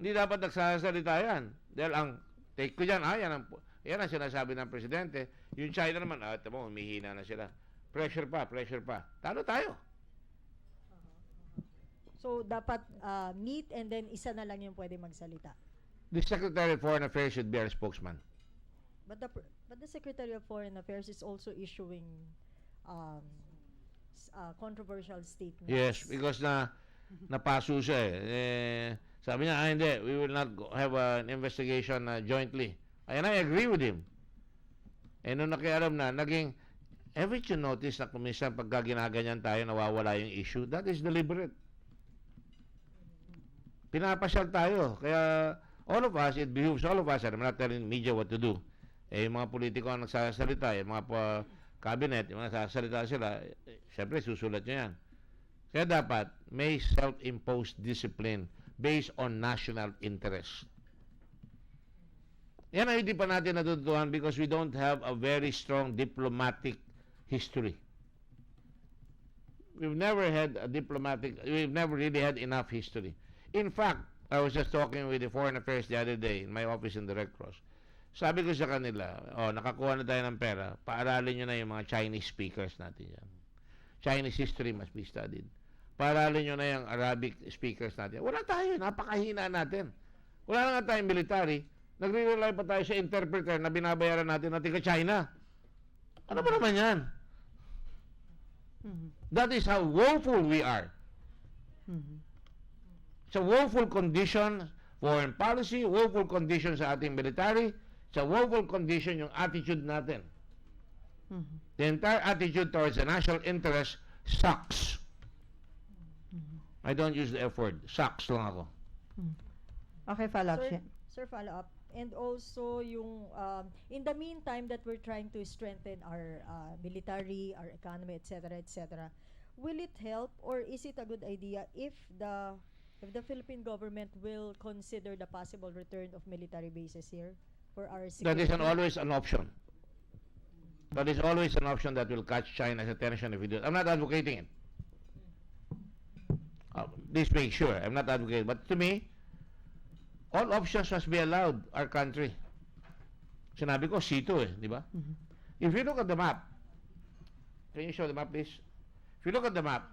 Hindi dapat nagsasalita yan. Dahil ang take ko dyan, yan ang sinasabi ng presidente. Yung China naman, tamo, humihina na sila. Pressure pa. Talo tayo. So, dapat meet and then isa na lang yung pwede magsalita. The Secretary of Foreign Affairs should be our spokesman. But the Secretary of Foreign Affairs is also issuing controversial statements. Yes, because napaso siya eh. Sabi niya, hindi, we will not have an investigation jointly. And I agree with him. Eh, nung nakialam na, haven't you noticed na kuminsan pagka ginaganyan tayo, nawawala yung issue? That is deliberate. Pinapasyal tayo. Kaya, all of us, it behooves all of us, and I'm not telling media what to do. Eh, yung mga politiko ang nagsasalita, yung mga cabinet, yung mga nagsasalita sila, syempre, susulat nyo yan. Kaya dapat, may self-imposed discipline based on national interest. Yan ang hindi pa natin natutuhan because we don't have a very strong diplomatic history. We've never really had enough history. In fact, I was just talking with the Foreign Affairs the other day in my office in the Red Cross. Sabi ko sa kanila, nakakuha na tayo ng pera, paaralin nyo na yung mga Chinese speakers natin yan. Chinese history must be studied. Paaralin nyo na yung Arabic speakers natin. Wala tayo, napakahina natin. Wala na nga tayong military. Nagre-rely pa tayo sa interpreter na binabayaran natin na China. Ano ba naman yan? That is how woeful we are. It's a woeful condition, foreign policy, woeful condition sa ating military, it's a woeful condition yung attitude natin. The entire attitude towards the national interest sucks. I don't use the F word. Sucks lang ako. Okay, follow up siya. Sir, follow up. And also, yung in the meantime that we're trying to strengthen our military, our economy, etc., will it help, or is it a good idea if the Philippine government will consider the possible return of military bases here for our That is security? always an option. That is always an option that will catch China's attention if we do it. I'm not advocating it. Please make sure, I'm not advocating. But to me, all options must be allowed our country. Sinabi ko, C2 di ba? If you look at the map, can you show the map, please? If you look at the map,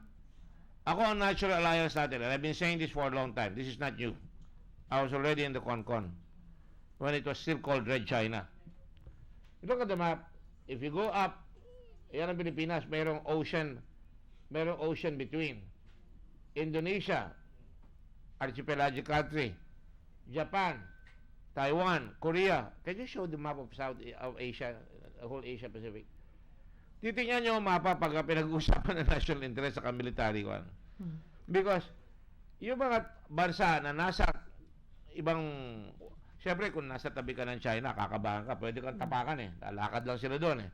ako ang natural alliance natin, and I've been saying this for a long time. This is not new. I was already in the CONCON when it was still called Red China. You look at the map, if you go up, yan ang Pilipinas, merong ocean between. Indonesia, archipelagic country. Japan, Taiwan, Korea. Can you show the map of Asia, whole Asia Pacific? Titingnan nyo ang mapa pag pinag-uusapan ng national interest sa military ko. Because yung mga bansa na nasa ibang, siyempre kung nasa tabi ka ng China, kakabahan ka, pwede kang tapakan lalakad lang sila doon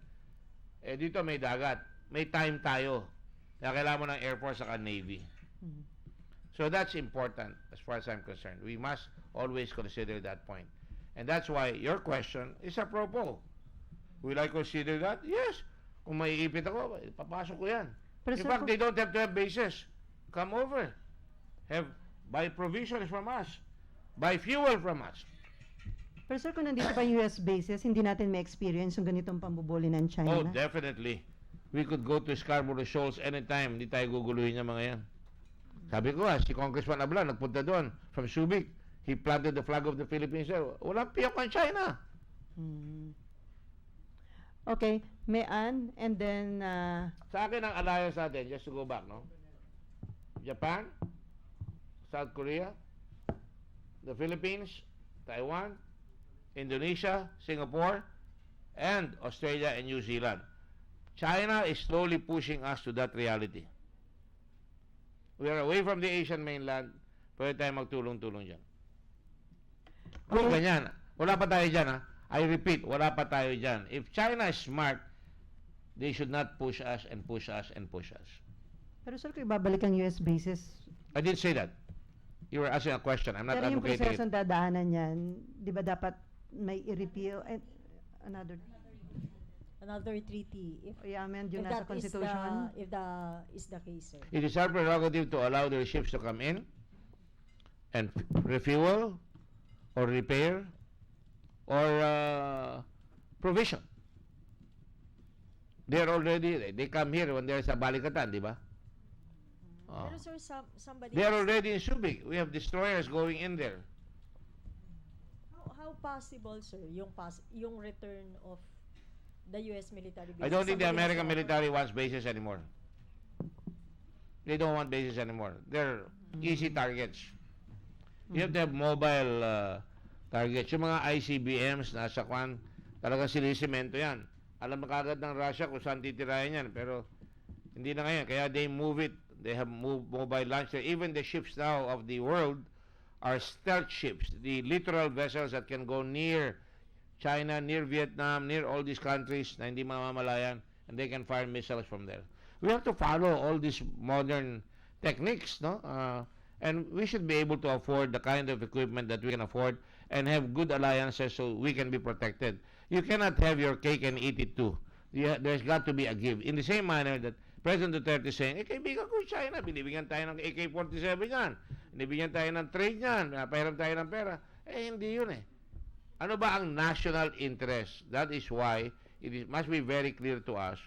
dito may dagat, may time tayo, kaya kailangan mo ng Air Force at Navy. So that's important as far as I'm concerned. We must always consider that point. And that's why your question is apropos. Will I consider that? Yes. Kung maiipit ako, papasok ko yan. Pero In sir, fact, they don't have to have bases. Come over. Buy provisions from us. Buy fuel from us. pero sir, kung nandito pa US bases, hindi natin may experience yung ganitong pambubuli ng China. Oh, definitely. We could go to Scarborough Shoals anytime. Hindi tayo guguluhin yung mga yan. Sabi ko si Congressman Abla, nagpunta doon from Subic. He planted the flag of the Philippines there. Walang piyok ang China. Okay, Mayan, and then, Sa akin ang alliance natin, just to go back, no? Japan, South Korea, the Philippines, Taiwan, Indonesia, Singapore, and Australia and New Zealand. China is slowly pushing us to that reality. We are away from the Asian mainland, pwede tayo magtulong-tulong dyan. Kung ganyan, wala pa tayo dyan I repeat, wala pa tayo dyan. If China is smart, they should not push us and push us and push us. pero sir, kung ibabalik ang US bases, I didn't say that. You were asking a question. I'm not pero yung advocating proseso it. ang dadaanan yan, di ba dapat may i-repeal and another treaty if i-amend yun if nasa that is constitution? is the case, sir. It is our prerogative to allow their ships to come in and refuel or repair or provision. They come here when there's a balikatan, di ba? Pero sir, somebody They are already in Subic. We have destroyers going in there. how possible, sir, yung return of the US military bases? I don't think the Somebody has American to offer. military wants bases anymore. They don't want bases anymore. They're easy targets. You have to have mobile targets. Yung mga ICBMs nasa kwan, talagang sinisemento yan. Alam na kagad ng Russia kung saan titirahin yan. Pero hindi na ngayon. Kaya they move it. They have mobile launcher. Even the ships now of the world are stealth ships. The littoral vessels that can go near China, near Vietnam, near all these countries na hindi mamamalayan, and they can fire missiles from there. We have to follow all these modern techniques, no? And we should be able to afford the kind of equipment that we can afford and have good alliances so we can be protected. You cannot have your cake and eat it too. There's got to be a give. In the same manner that President Duterte is saying, kaibigan ko China, binibigyan tayo ng AK-47 yan, binibigyan tayo ng trade yan, pinapahiram tayo ng pera. Hindi yun Ano ba ang national interest? That is why must be very clear to us.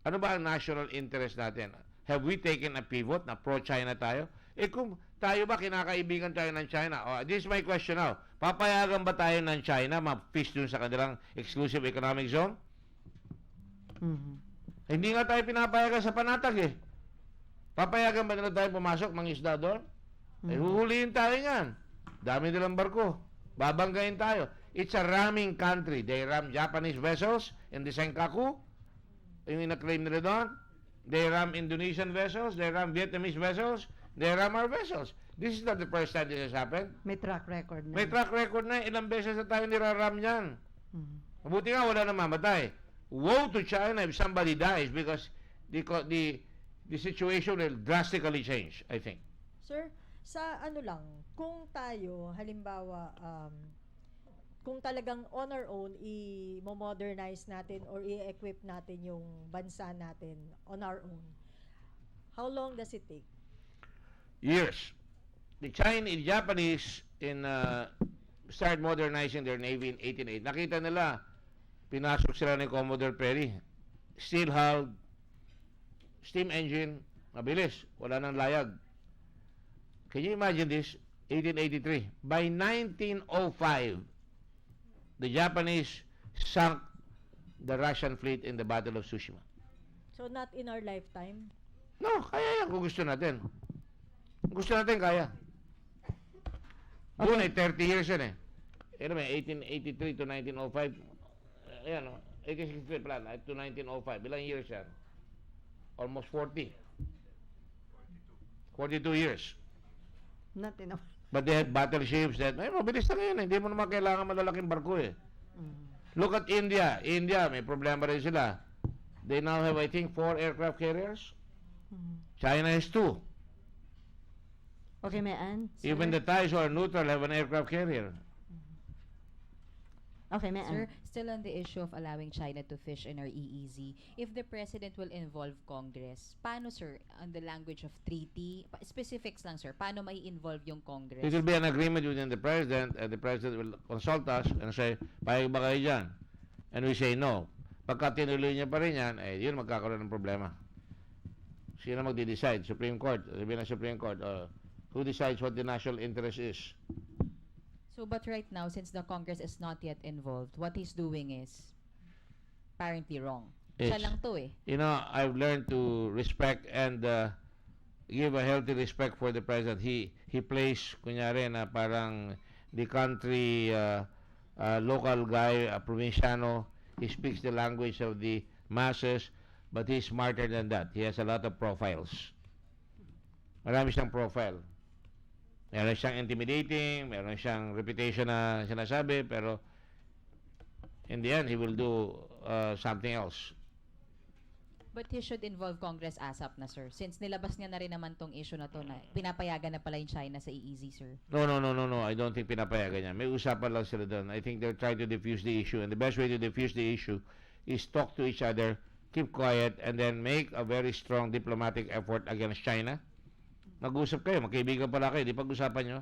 Ano ba ang national interest natin? Have we taken a pivot na pro-China tayo? Kung tayo ba kinakaibigan tayo ng China? This is my question now. Papayagan ba tayo ng China ma-fish dun sa kanilang exclusive economic zone? Hindi nga tayo pinapayagan sa panatag Papayagan ba nila tayo pumasok, mangisda doon? Huhulihin tayo yan. Dami nilang barko. Babanggain tayo. It's a ramming country. They ram Japanese vessels in the Senkaku. Yung ina-claim nila doon. They ram Indonesian vessels. They ram Vietnamese vessels. They ram our vessels. This is not the first time this has happened. May track record na. May track record na. Ilang beses na tayo niraram yan. Mabuti nga wala na mamatay. Woe to China if somebody dies because the the situation will drastically change, I think. Sir, sa ano lang, kung tayo, halimbawa, kung talagang on our own, i-modernize natin or i-equip natin yung bansa natin on our own, how long does it take? Years. The Japanese started modernizing their navy in 1808. Nakita nila, pinasok sila ni Commodore Perry. Steel hull, steam engine, mabilis, wala nang layag. Can you imagine this? 1883. By 1905, the Japanese sunk the Russian fleet in the Battle of Tsushima. So, not in our lifetime? No, kaya yan kung gusto natin. Kung gusto natin, kaya. Doon 30 years yan eh. Ano ba, 1883 to 1905. Ayan o, 1863 plan, to 1905. Ilang years yan? Almost 40. 42 years. Not enough. But they had battleships that, mabilis na ngayon eh. Hindi mo naman kailangan malalaking barko eh. Look at India. India, may problema rin sila. They now have, I think, 4 aircraft carriers. China has 2. Okay, may Ann? Even the Thais who are neutral have an aircraft carrier. Okay, may Sir, Ann? still on the issue of allowing China to fish in our EEZ, if the President will involve Congress, paano, sir, on the language of treaty, specifics lang, sir, paano may involve yung Congress? It will be an agreement within the President, and the President will consult us and say, payag ba kayo dyan? And we say no. Pagka tinuloy niya pa rin yan, yun magkakaroon ng problema. Sino magde-decide? Supreme Court. Sabi ng Supreme Court, who decides what the national interest is? So, but right now, since the Congress is not yet involved, what he's doing is apparently wrong. Siya It's- lang to eh. You know, I've learned to respect and give a healthy respect for the President. He plays, kunyari, na parang the country local guy, provinciano. He speaks the language of the masses, but he's smarter than that. He has a lot of profiles. Marami siyang profile. Meron siyang intimidating, meron siyang reputation na sinasabi, pero in the end, he will do something else. But he should involve Congress ASAP na, sir. Since nilabas niya na rin naman tong issue na to na pinapayagan na pala yung China sa EEZ, sir. No. I don't think pinapayagan niya. May usapan lang sila doon. I think they're trying to diffuse the issue. And the best way to diffuse the issue is talk to each other, keep quiet, and then make a very strong diplomatic effort against China. Mag-usap kayo, magkaibigan pala kayo, di pag-usapan nyo.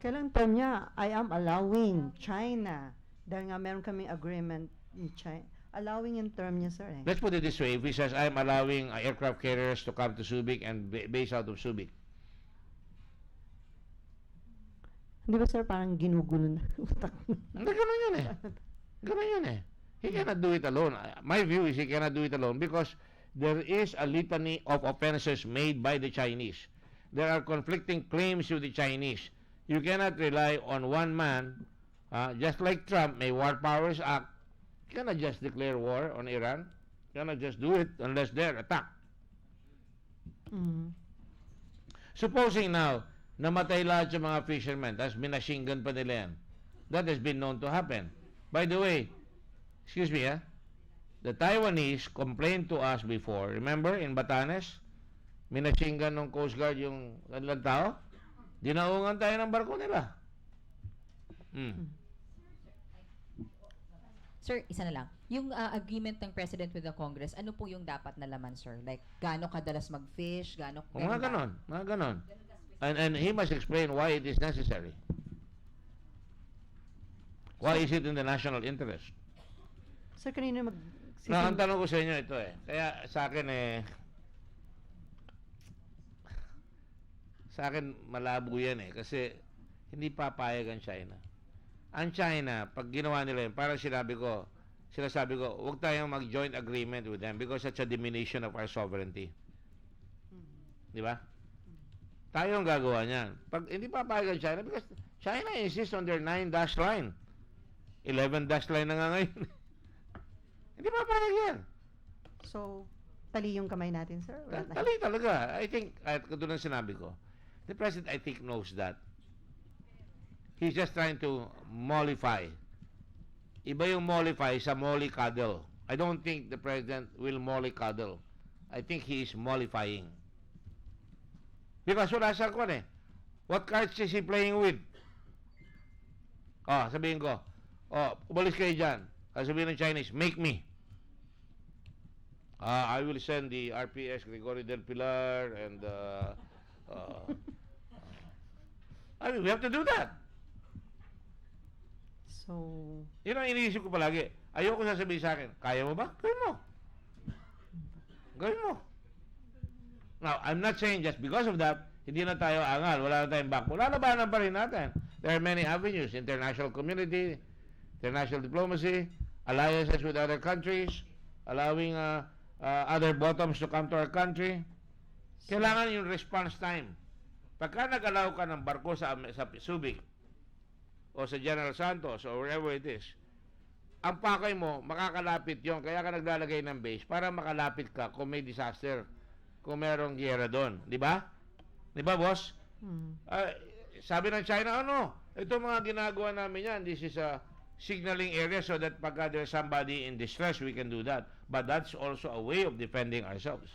Kailang term niya, I am allowing China. Dahil nga meron kaming agreement in China. Allowing yung term niya, sir. Let's put it this way. If he says, I'm allowing aircraft carriers to come to Subic and base out of Subic. Di ba, sir, parang ginugulo na utak. Hindi, ganun yun eh. Ganun yun eh. He cannot do it alone. My view is he cannot do it alone because there is a litany of offenses made by the Chinese. There are conflicting claims to the Chinese. You cannot rely on one man. Just like Trump, may War Powers Act. You cannot just declare war on Iran. You cannot just do it unless they're attacked. Supposing now, namatay lahat yung mga fishermen, tapos minashing gun pa nila yan. That has been known to happen. By the way, excuse me, the Taiwanese complained to us before. Remember, in Batanes, minashing gun ng Coast Guard yung kanilang tao? Dinaungan tayo ng barko nila. Sir, isa na lang. Yung agreement ng President with the Congress, ano po yung dapat na laman, sir? Like, gaano kadalas mag-fish, gaano... Mga ganon, mga ganon. And he must explain why it is necessary. Why is it in the national interest? Sir, kanina Ang tanong ko sa inyo ito eh. Kaya sa akin sa akin malabo yan eh. Kasi hindi papayag ang China. Ang China, pag ginawa nila yun, parang sinasabi ko, huwag tayong mag-joint agreement with them because it's a diminution of our sovereignty. Di ba? Tayo ang gagawa niyan. Pag hindi papayag ang China, because China insists on their 9-dash line. 11-dash line na nga ngayon. Hindi papayag yan. So, tali yung kamay natin, sir? Wala na. Tali talaga. I think, at katulad ng sinabi ko, the President, I think, knows that. He's just trying to mollify. Iba yung mollify sa mollycoddle. I don't think the President will mollycoddle. I think he is mollifying. Because wala siyang kwan eh. What cards is he playing with? Oh, sabihin ko, umalis kayo dyan. Sabihin ng Chinese, make me. I will send the RPS Gregorio del Pilar and I mean, we have to do that. So, Yun ang iniisip ko palagi. Ayoko sasabihin sa akin, kaya mo ba? Gawin mo. Gawin mo. Now, I'm not saying just because of that, hindi na tayo angal, wala na tayong backbone. Lalabanan pa rin natin. There are many avenues, international community, international diplomacy, alliances with other countries, allowing other bottoms to come to our country. Kailangan yung response time. Pagka nag-allow ka ng barko sa Subic, o sa General Santos, or wherever it is, ang pakay mo, makakalapit yon. Kaya ka naglalagay ng base para makalapit ka kung may disaster, kung merong giyera doon. Di ba? Di ba, boss? Sabi ng China, ito mga ginagawa namin yan. This is a signaling area so that pagka there's somebody in distress, we can do that. But that's also a way of defending ourselves.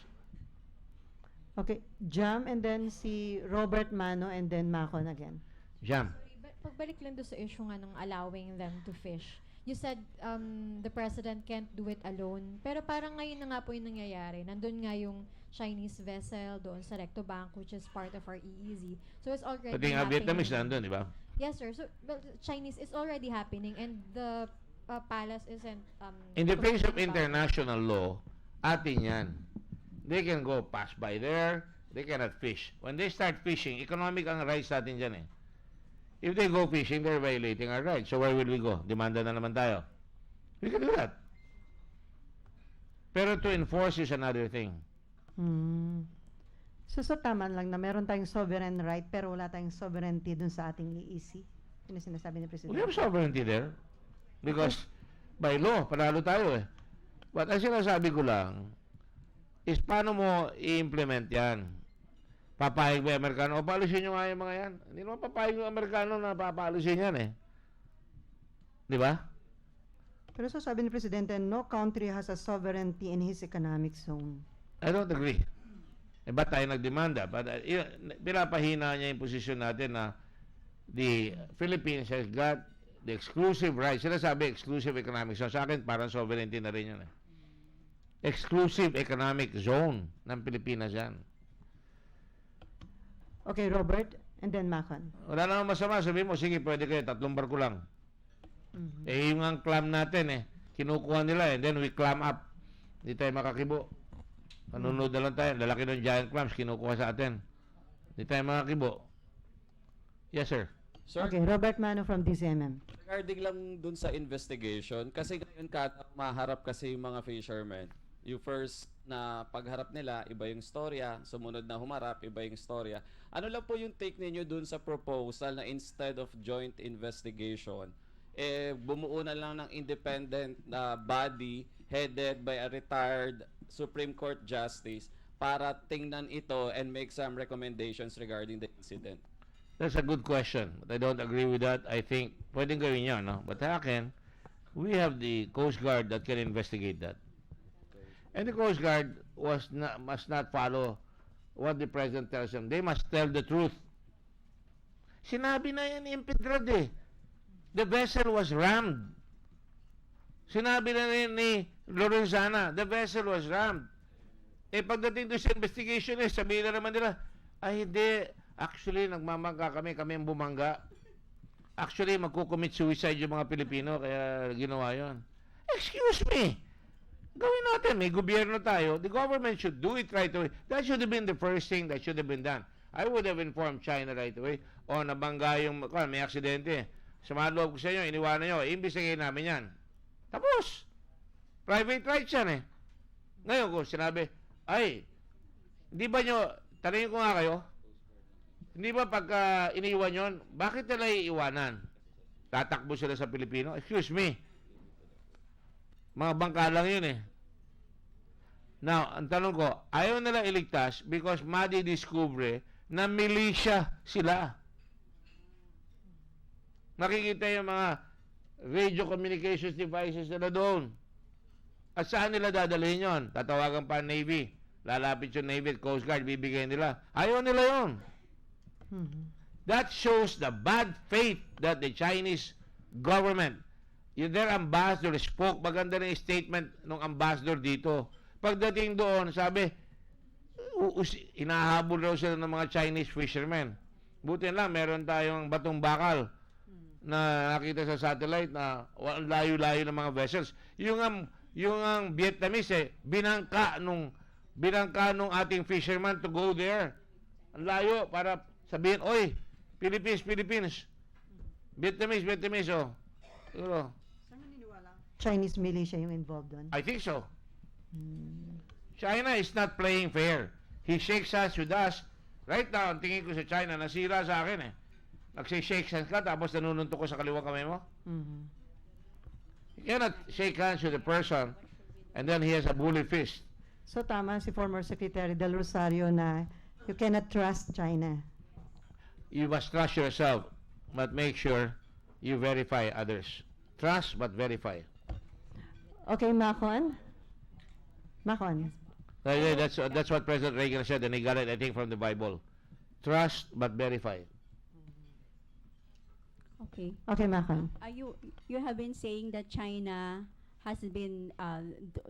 okay, Jam, and then si Robert Mano, and then Macon again. Jam. Pagbalik lang doon sa issue nga ng allowing them to fish. You said the president can't do it alone. Pero parang ngayon na nga po yung nangyayari. Nandun nga yung Chinese vessel doon sa Recto Bank, which is part of our EEZ. So it's already Pati nga happening. Vietnamese nandun, di ba? Yes, sir. So, well, Chinese is already happening and the palace isn't... In the face of concerned about it. international law, atin yan. They can go pass by there, they cannot fish. When they start fishing, economic ang rights natin dyan eh. If they go fishing, they're violating our rights. So where will we go? Demanda na naman tayo. We can do that. Pero to enforce is another thing. So tama lang na meron tayong sovereign right pero wala tayong sovereignty dun sa ating EEC. Yun ang sinasabi ni President. We have sovereignty there. Because by law, panalo tayo eh. But ang sinasabi ko lang is paano mo i-implement yan? Papayag ba yung Amerikano? O paalisin nyo nga yung mga yan. Hindi naman papayag yung Amerikano na papaalisin yan eh. Di ba? Pero so sabi ni Presidente, no country has a sovereignty in his economic zone. I don't agree. Eh, ba't tayo nagdemanda? Pinapahina niya yung posisyon natin na the Philippines has got the exclusive rights. Sinasabi exclusive economic zone. Sa akin, parang sovereignty na rin yun eh. Exclusive economic zone ng Pilipinas yan. Okay, Robert, and then Macon. Wala namang masama. Sabihin mo, sige, pwede kayo, 3 barko lang. Eh, yung ang clam natin eh, kinukuha nila and then we clam up. Hindi tayo makakibo. Manunod na lang tayo. Lalaki ng giant clams, kinukuha sa atin. Hindi tayo makakibo. Yes, sir. Sir, Okay, Robert Mano from DCMM. regarding lang dun sa investigation, kasi ngayon maharap kasi yung mga fishermen. Yung first na pagharap nila, iba yung storya. Sumunod na humarap, iba yung storya. Ano lang po yung take ninyo dun sa proposal na instead of joint investigation, bumuo na lang ng independent body headed by a retired Supreme Court Justice para tingnan ito and make some recommendations regarding the incident? That's a good question. But I don't agree with that. I think, pwedeng gawin yun, no? But akin, we have the Coast Guard that can investigate that. And the Coast Guard must not follow what the President tells them. They must tell the truth. Sinabi na yan ni Impedrad eh. The vessel was rammed. Sinabi na rin ni Lorenzana, the vessel was rammed. Eh pagdating doon sa investigation sabihin na naman nila, ay hindi, actually nagmamangga kami ang bumangga. Actually magkukommit suicide yung mga Pilipino kaya ginawa yon. Excuse me. Gawin natin, may gobyerno tayo. The government should do it right away. That should have been the first thing that should have been done. I would have informed China right away. O nabangga yung, may aksidente. Sumaloob ko sa inyo, iniwanan nyo, imbestigahin namin yan. Tapos, private rights yan eh. Ngayon ko sinabi, ay, hindi ba nyo, tanongin ko nga kayo, hindi ba pagka iniwan yon, bakit nila iiwanan? Tatakbo sila sa Pilipino? Excuse me. Mga bangka lang yun eh. Now, ang tanong ko, ayaw nila iligtas because madidiscover na militia sila. Nakikita yung mga radio communications devices nila doon. At saan nila dadalhin yon? Tatawagan pa ang Navy. lalapit yung Navy at Coast Guard, bibigay nila. Ayaw nila yun. Mhm. That shows the bad faith that the Chinese government, their ambassador spoke, maganda na yung statement ng ambassador dito. Pagdating doon, sabi, inahabol daw sila ng mga Chinese fishermen. Buti lang, meron tayong batong bakal na nakita sa satellite na layo-layo ng mga vessels. Yung ang Vietnamese, binangka nung ating fisherman to go there. Ang layo para sabihin, oy, Philippines. Vietnamese, oh. Siguro. Chinese militia yung involved doon. I think so. Hmm. China is not playing fair. He shakes hands with us. Right now, ang tingin ko sa China, nasira sa akin eh. Nagsi-shake hands ka, tapos nanununtok ko sa kaliwang kamay mo. Mhm. You cannot shake hands with a person and then he has a bully fist. So tama si former Secretary Del Rosario na you cannot trust China. You must trust yourself, but make sure you verify others. Trust, but verify. Okay, Macon? Macon? That's what President Reagan said, and he got it, I think, from the Bible. Trust, but verify. Okay. Okay, Macon. You have been saying that China has been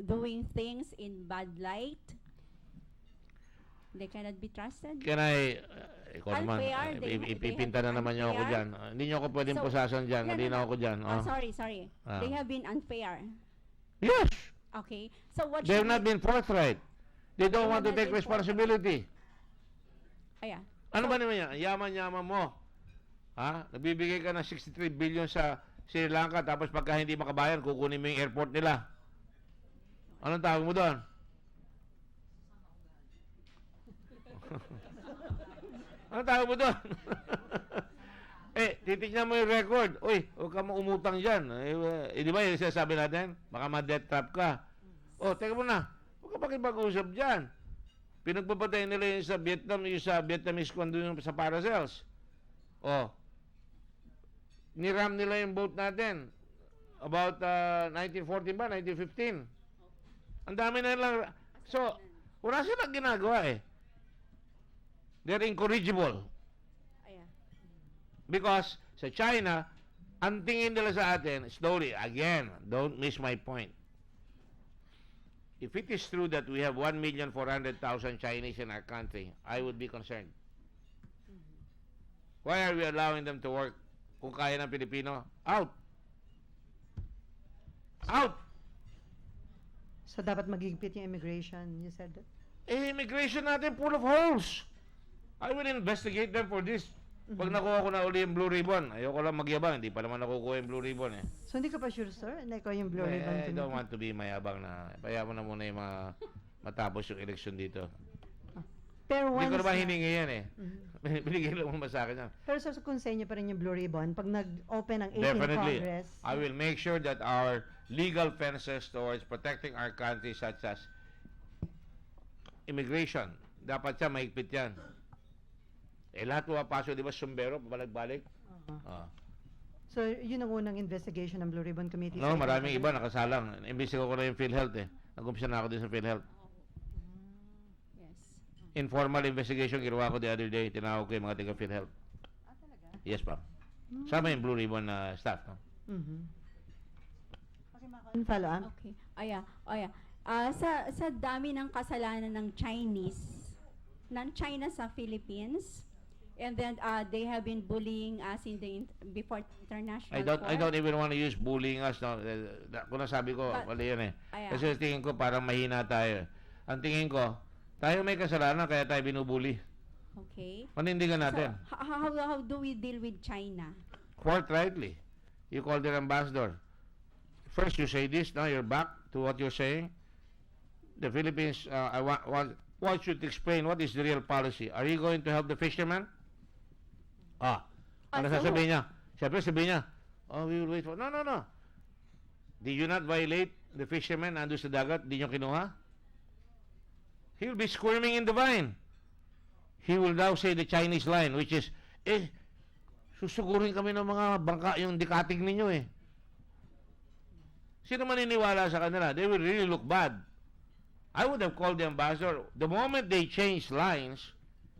doing things in bad light. They cannot be trusted. Can I, ikaw naman, Unfair, ipipinta na have naman been niyo ako unfair. dyan. Hindi niyo ako pwedeng So, pusasan dyan. no, Hindi no, na no. ako dyan. Oh. Sorry. Ah. They have been unfair. Yes! Okay. So what They have should not been forthright. They don't They want to have not take been responsibility. yeah. Ano ba naman yan? Yaman-yaman mo. Ha? Nagbibigay ka ng 63 billion sa Sri Lanka, tapos pagka hindi makabayan, kukunin mo yung airport nila. Anong tawag mo doon? Anong tawag mo doon? Titignan mo yung record. Uy, huwag ka umutang dyan. Di ba yung sinasabi natin? Baka ma-death trap ka. Teka muna. Huwag ka pakipag-usap dyan. Pinagpapatay nila yung sa Vietnam, yung sa Vietnamese kung doon sa Paracels. Niram nila yung boat natin. About 1914 ba? 1915. Ang dami na lang. So, wala silang ginagawa eh. They're incorrigible. Yeah. Because sa China, ang tingin nila sa atin, slowly, again, don't miss my point. If it is true that we have 1,400,000 Chinese in our country, I would be concerned. Why are we allowing them to work? Kung kaya ng Pilipino, out! Out! So dapat magigpit yung immigration, you said that? Immigration natin full of holes. I will investigate them for this. Pag nakuha ko na uli yung blue ribbon, ayoko lang magyabang, hindi pa naman nakukuha yung blue ribbon eh. So hindi ka pa sure, sir, na ikaw yung blue ribbon I don't committee? want to be mayabang na. Paya mo na muna yung matapos yung eleksyon dito. Pero Hindi ko once naman na- hiningi yan eh. Mhm. Binigay lang mo sa akin yan. Pero sir, kung sa inyo pa rin yung blue ribbon, pag nag-open ang 18th Definitely. Congress, I will make sure that our legal fences towards protecting our country such as immigration, dapat siya mahigpit yan. Lahat pumapasok, di ba, sumbero, pabalik-balik? so yun ang unang investigation ng Blue Ribbon Committee. No, sa maraming Congress. iba nakasalang. Imbestigo ko na yung PhilHealth eh. Nag-umpisa na ako din sa PhilHealth. Yes. Informal investigation ginawa ko the other day. Tinawag ko yung mga taga PhilHealth. Yes, pa. Sama yung Blue Ribbon na staff. No? Mhm. Okay, Macon, follow up. Okay. Sa dami ng kasalanan ng China sa Philippines, and then they have been bullying us before international I court. don't even want to use bullying us. No? Kung nasabi ko, But- mali yan eh. Ayan. Kasi tingin ko parang mahina tayo. Ang tingin ko, tayo may kasalanan kaya tayo binubuli. Okay. Panindigan natin. So, how do we deal with China? Forthrightly. You call their ambassador. First, you say this, now you're back to what you're saying. The Philippines, I want you to explain what is the real policy. Are you going to help the fishermen? Ano so sasabihin niya? Siyempre sabihin niya, we will wait for... No. Did you not violate the fishermen nandun sa dagat? Di niyo kinuha? He will be squirming in the vine. He will now say the Chinese line, which is, susugurin kami ng mga bangka yung dikating ninyo eh. Sino maniniwala sa kanila? They will really look bad. I would have called the ambassador. The moment they change lines,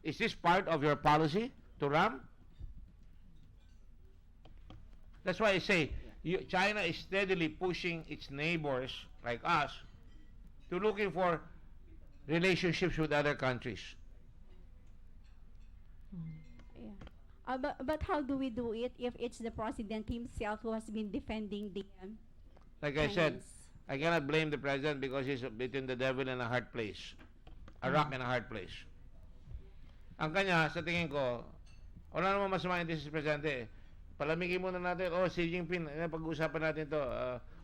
is this part of your policy to ram? That's why I say China is steadily pushing its neighbors like us to looking for relationships with other countries. Yeah. But how do we do it if it's the president himself who has been defending the Like I said, Chinese? I cannot blame the president because he's between the devil and a hard place. A rock and a hard place. Ang kanya, sa tingin ko, wala naman masama yung si presidente. Palamigin muna natin, Xi Jinping, pag-uusapan natin to.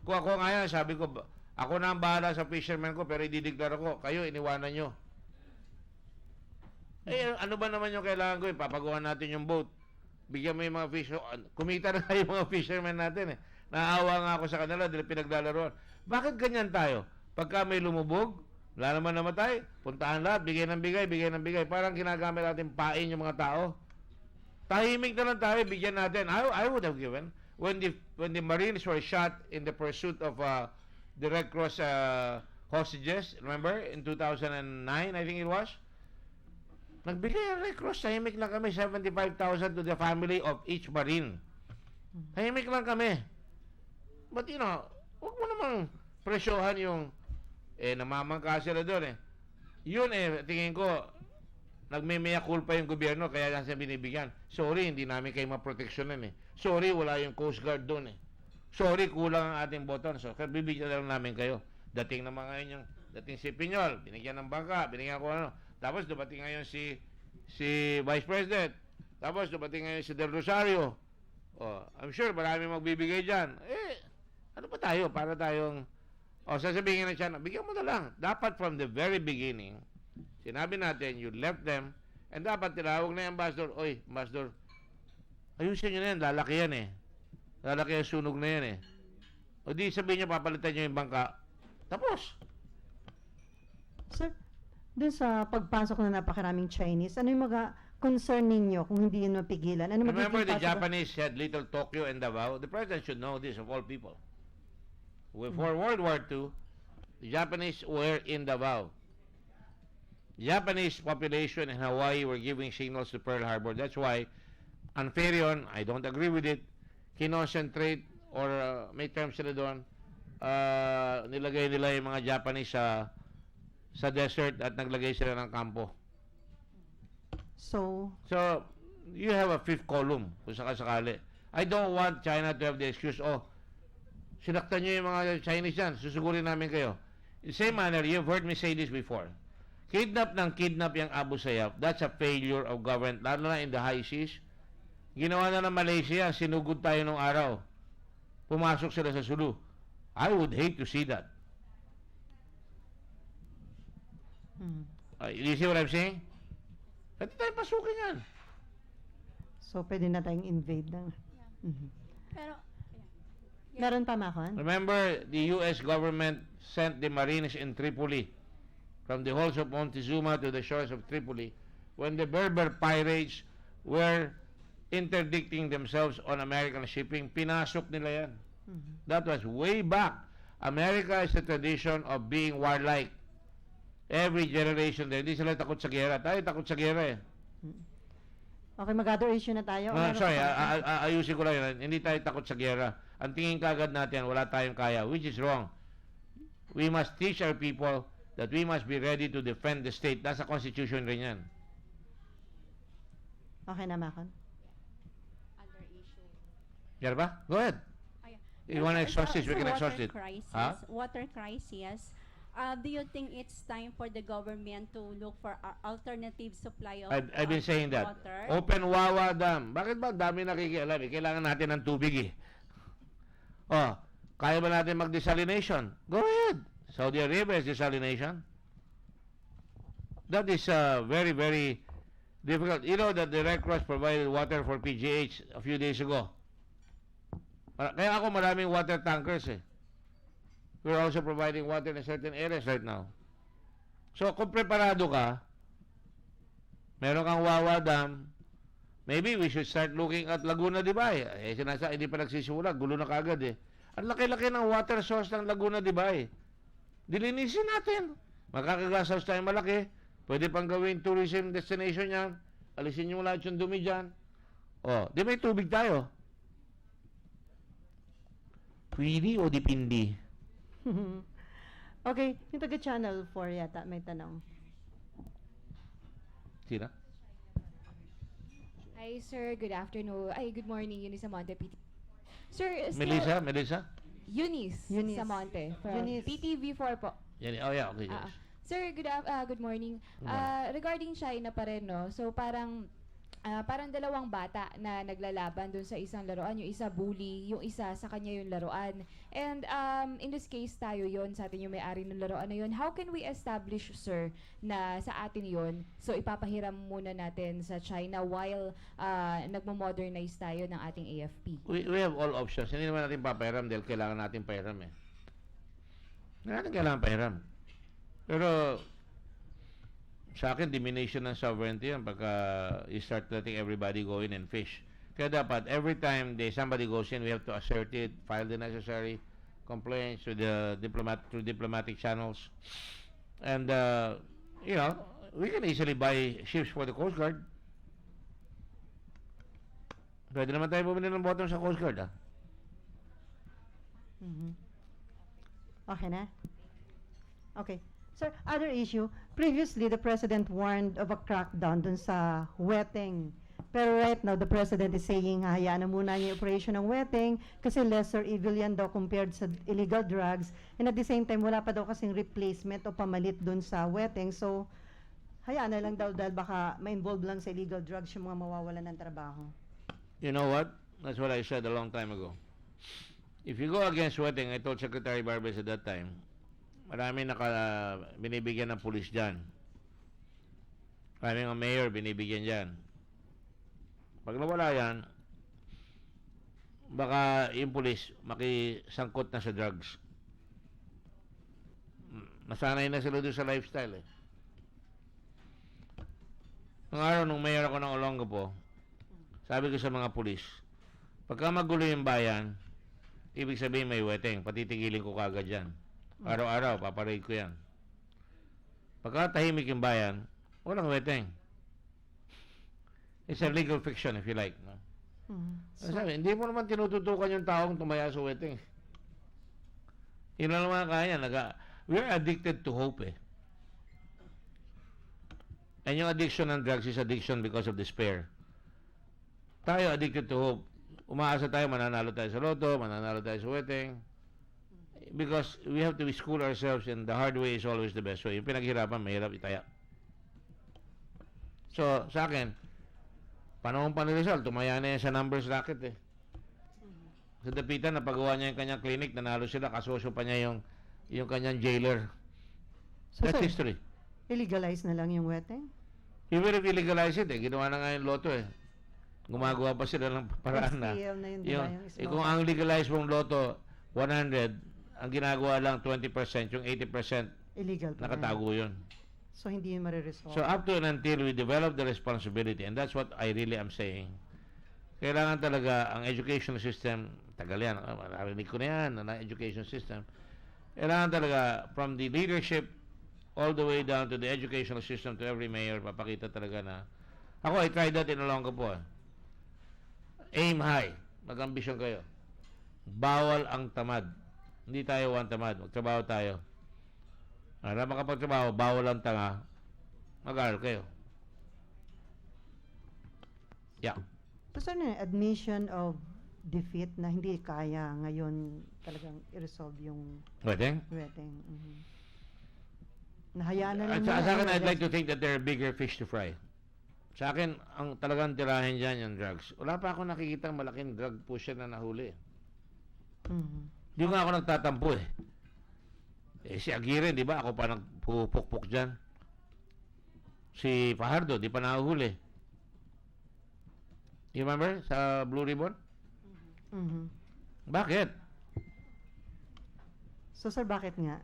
Kung ako nga yan, sabi ko, ako na ang bahala sa fisherman ko, pero idideklara ko, kayo, iniwanan nyo. Ano ba naman yung kailangan ko? Papagawa natin yung boat. Bigyan mo yung mga fish. Kumita na yung mga fishermen natin. Naawa nga ako sa kanila dahil pinaglalaroan. Bakit ganyan tayo? Pagka may lumubog, wala naman namatay, puntahan lahat, bigay ng bigay. Parang ginagamit natin pain yung mga tao. Tahimik na lang tayo, bigyan natin. I would have given. When the Marines were shot in the pursuit of the Red Cross hostages, remember? In 2009, I think it was. Nagbigay ang Red Cross, tahimik lang kami, 75,000 to the family of each Marine. Tahimik lang kami. But huwag mo namang presyohan yung, namamangka sila doon Yun tingin ko, nagmimaya culpa yung gobyerno, kaya yan siya binibigyan. Sorry, hindi namin kayo maproteksyonan Sorry, wala yung Coast Guard doon Sorry, kulang ang ating boton. So, bibigyan lang namin kayo. Dating naman ngayon dating si Piñol, binigyan ng bangka, binigyan ko Tapos dumating ngayon si Vice President. Tapos dumating ngayon si Del Rosario. I'm sure marami magbibigay dyan. Ano pa tayo? Para tayong, sasabihin na siya, bigyan mo na lang. Dapat from the very beginning, sinabi natin, you left them, and dapat tinawag na yung ambassador, ambassador, ayusin nyo na yan, lalaki yan Lalaki yung sunog na yan O di sabihin nyo, papalitan nyo yung bangka. Tapos. Sir, dun sa pagpasok na napakaraming Chinese, ano yung mga concern ninyo kung hindi yun mapigilan? Ano Remember magiging the possible- Japanese had Little Tokyo and Davao? The president should know this of all people. For World War II, the Japanese were in Davao. The Japanese population in Hawaii were giving signals to Pearl Harbor. That's why, unfair yun, I don't agree with it, kinoncentrate or may terms sila doon, nilagay nila yung mga Japanese sa desert at naglagay sila ng kampo. So, You have a fifth column kung sakasakali. I don't want China to have the excuse, sinaktan nyo yung mga Chinese yan, susugurin namin kayo. In the same manner, you've heard me say this before. Kidnap yung Abu Sayyaf, that's a failure of government, lalo na in the high seas. Ginawa na ng Malaysia, sinugod tayo nung araw. Pumasok sila sa Sulu. I would hate to see that. You see what I'm saying? Pwede tayo pasukin yan. so pwede na tayong invade ng... Mhm. Pero, Meron pa, Makon? Remember, the U.S. government sent the Marines in Tripoli from the halls of Montezuma to the shores of Tripoli when the Berber pirates were interdicting themselves on American shipping. Pinasok nila yan. That was way back. America is a tradition of being warlike. Every generation din. Hindi sila takot sa gera. Tayo takot sa gera Okay, mag-other issue na tayo. O meron Sorry, pa ba? ayusin ko lang yun. Hindi tayo takot sa gera. Ang tingin kagad natin, wala tayong kaya, which is wrong. We must teach our people that we must be ready to defend the state. Nasa Constitution rin yan. Okay na, Makon? other issue. Yan ba? Go ahead. You wanna exhaust this, we can exhaust it. Water crisis. Do you think it's time for the government to look for alternative supply of I've been saying that. water? Open Wawa Dam. Bakit ba dami nakikialam? Kailangan natin ng tubig kaya ba natin mag-desalination? Go ahead. Saudi Arabia has desalination. That is very, very difficult. You know that the Red Cross provided water for PGH a few days ago. Kaya ako maraming water tankers We're also providing water in certain areas right now. So, kung preparado ka, meron kang Wawa Dam, maybe we should start looking at Laguna de Bay. Hindi pa nagsisimula, gulo na kagad Ang laki-laki ng water source ng Laguna de Bay. Dilinisin natin. Makakagastos tayo malaki. Pwede pang gawin tourism destination yan. Alisin nyo lahat yung dumi dyan. O, di may tubig tayo. Pwede o dipindi? Okay, yung taga Channel 4 yata may tanong. Sino? Hi, sir. Good afternoon. Ay, good morning. Eunice Samonte, PT. Sir, still... Melissa? Eunice Eunice. Samonte from Eunice. PTV4 po. Yan, oh yeah, okay. Ah, Yes. sir, good morning. Good morning. Regarding China pa rin, no? So, parang dalawang bata na naglalaban dun sa isang laruan. Yung isa bully, yung isa sa kanya yung laruan. And in this case, tayo yon sa atin yung may-ari ng laruan na yun. How can we establish, sir, na sa atin yon? So, ipapahiram muna natin sa China while nagmo-modernize tayo ng ating AFP. We have all options. Hindi naman natin papahiram dahil kailangan natin pahiram eh. Hindi natin kailangan pahiram. Pero, sa akin, diminution ng sovereignty yan pagka you start letting everybody go in and fish. Kaya dapat, every time somebody goes in, we have to assert it, file the necessary complaints with the diplomatic channels. And, you know, we can easily buy ships for the Coast Guard. Pwede naman tayo bumili ng bottom sa Coast Guard, ah. Okay na? Okay. Sir, other issue. Previously, the President warned of a crackdown dun sa wetting. Pero right now, the President is saying, hayaan na muna yung operation ng wetting kasi lesser evil yan daw compared sa illegal drugs. And at the same time, wala pa daw kasing replacement o pamalit dun sa wetting. So, hayaan na lang daw dahil baka ma-involve lang sa illegal drugs yung mga mawawalan ng trabaho. You know what? That's what I said a long time ago. If you go against wetting, I told Secretary Barbes at that time, marami binibigyan ng pulis dyan. Marami ng mayor binibigyan dyan. Pag nawala yan, baka yung pulis makisangkot na sa drugs. Nasanay na sila doon sa lifestyle eh. Nung araw, nung mayor ako ng Olongapo, sabi ko sa mga pulis, pagka magulo yung bayan, ibig sabihin may weteng, patitigilin ko kagad yan. Araw-araw, paparade ko yan. Pagka tahimik yung bayan, walang weteng. It's a legal fiction if you like. No? Sabi, hindi mo naman tinututukan yung taong tumaya sa weteng. Yun lang naman kaya. We're addicted to hope eh. And yung addiction ng drugs is addiction because of despair. Tayo addicted to hope. Umaasa tayo, mananalo tayo sa loto, mananalo tayo sa weteng. Because we have to school ourselves and the hard way is always the best way. Yung pinaghirapan, mahirap itaya. So, sa akin, panahon pa ni Rizal, tumaya na yan sa numbers racket eh. Sa Dapitan, napagawa niya yung kanyang clinic, nanalo sila, kasosyo pa niya yung kanyang jailer. So, That's sir, history. illegalize na lang yung wetting? Even if illegalize it eh, ginawa na nga yung loto eh. Gumagawa pa sila ng paraan na. STL na yun, di ba, yung small Kung ang legalize mong loto, 100, ang ginagawa lang 20%, yung 80% illegal pa rin. nakatago yun. So, hindi yun mariresolve. So up to and until we develop the responsibility, and that's what I really am saying, kailangan talaga ang educational system, tagal yan, narinig ko na yan, na education system, kailangan talaga from the leadership all the way down to the educational system to every mayor, papakita talaga na, ako, I tried that in Olongapo. Aim high, mag-ambisyon kayo. Bawal ang tamad. Hindi tayo one tamad, magtrabaho tayo. Para makapagtrabaho, bawal ang tanga, mag-aaral kayo. Yeah. So, saan na admission of defeat na hindi kaya ngayon talagang i-resolve yung Pwede? wetting? Nahayaan na lang Sa muna, akin, ano, I'd like to think that there are bigger fish to fry. Sa akin, ang talagang tirahin dyan yung drugs. Wala pa ako nakikita malaking drug pusher na nahuli. Di nga ako nagtatampo eh. Si Aguirre, di ba? Ako pa nagpupukpuk dyan. Si Fajardo, di pa nahuli. You remember sa Blue Ribbon? Bakit? So, sir, bakit nga?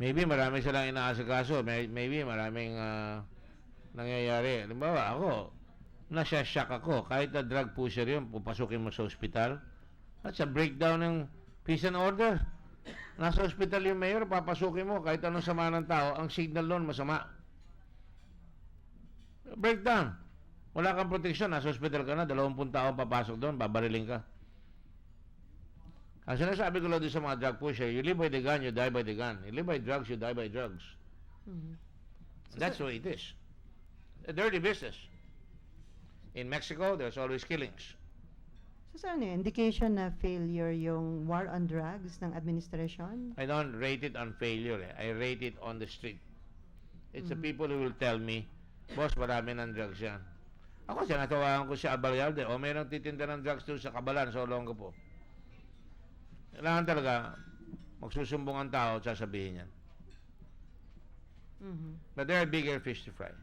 Maybe marami silang inaasikaso. Maybe maraming nangyayari. Halimbawa, ako, nasya-shock ako. Kahit na drug pusher yun, pupasukin mo sa ospital. That's a breakdown ng peace and order. Nasa ospital yung mayor, papasukin mo kahit anong sama ng tao, ang signal nun masama. Breakdown. Wala kang proteksyon, nasa ospital ka na, 20 tao papasok doon, babariling ka. Ang sinasabi ko lang doon sa mga drug pusher, you live by the gun, you die by the gun. You live by drugs, you die by drugs. Mhm. That's the way it is. A dirty business. In Mexico, there's always killings. So saan yun? Indication na failure yung war on drugs ng administration? I don't rate it on failure. I rate it on the street. It's the people who will tell me, boss, marami ng drugs yan. Ako, sinatawagan ko si Abalyalde, o mayroong titinda ng drugs doon sa Kabalan, sa Olongapo po. Kailangan talaga, magsusumbong ang tao at sasabihin yan. Mhm. But there are bigger fish to fry.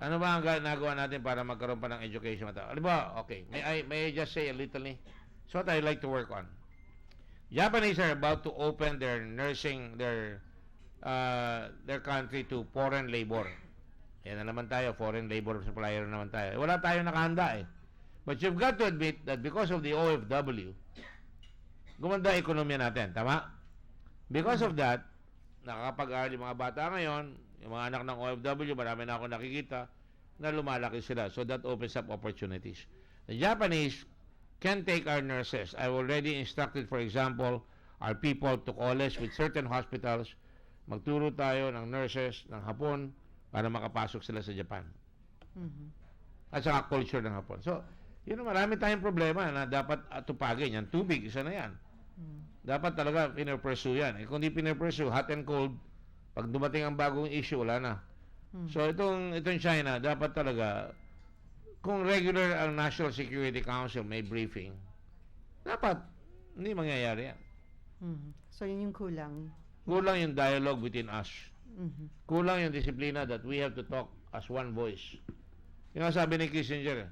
Ano ba ang nagawa natin para magkaroon pa ng education ng tao? Alam ba, okay, may I just say a little so what I like to work on. Japanese are about to open their nursing, their country to foreign labor. Yan na naman tayo, foreign labor supplier naman tayo. Wala tayo nakahanda eh. But you've got to admit that because of the OFW, gumanda ang ekonomiya natin, tama? Because of that, nakakapag-aral yung mga bata ngayon, yung mga anak ng OFW, marami na ako nakikita na lumalaki sila. So that opens up opportunities. The Japanese can take our nurses. I've already instructed, for example, our people to college with certain hospitals. Magturo tayo ng nurses ng Hapon para makapasok sila sa Japan. Mhm. At saka culture ng Hapon. So, yun, marami tayong problema na dapat tupagin. Yan, tubig, isa na yan. Dapat talaga pinapursue yan. Kung di pinapursue, hot and cold, pag dumating ang bagong issue, wala na. So, itong China, dapat talaga, kung regular ang National Security Council may briefing, dapat, hindi mangyayari yan. Mhm. So yun yung kulang. Kulang yung dialogue between us. Mhm. Kulang yung disiplina that we have to talk as one voice. Yung nga sabi ni Kissinger,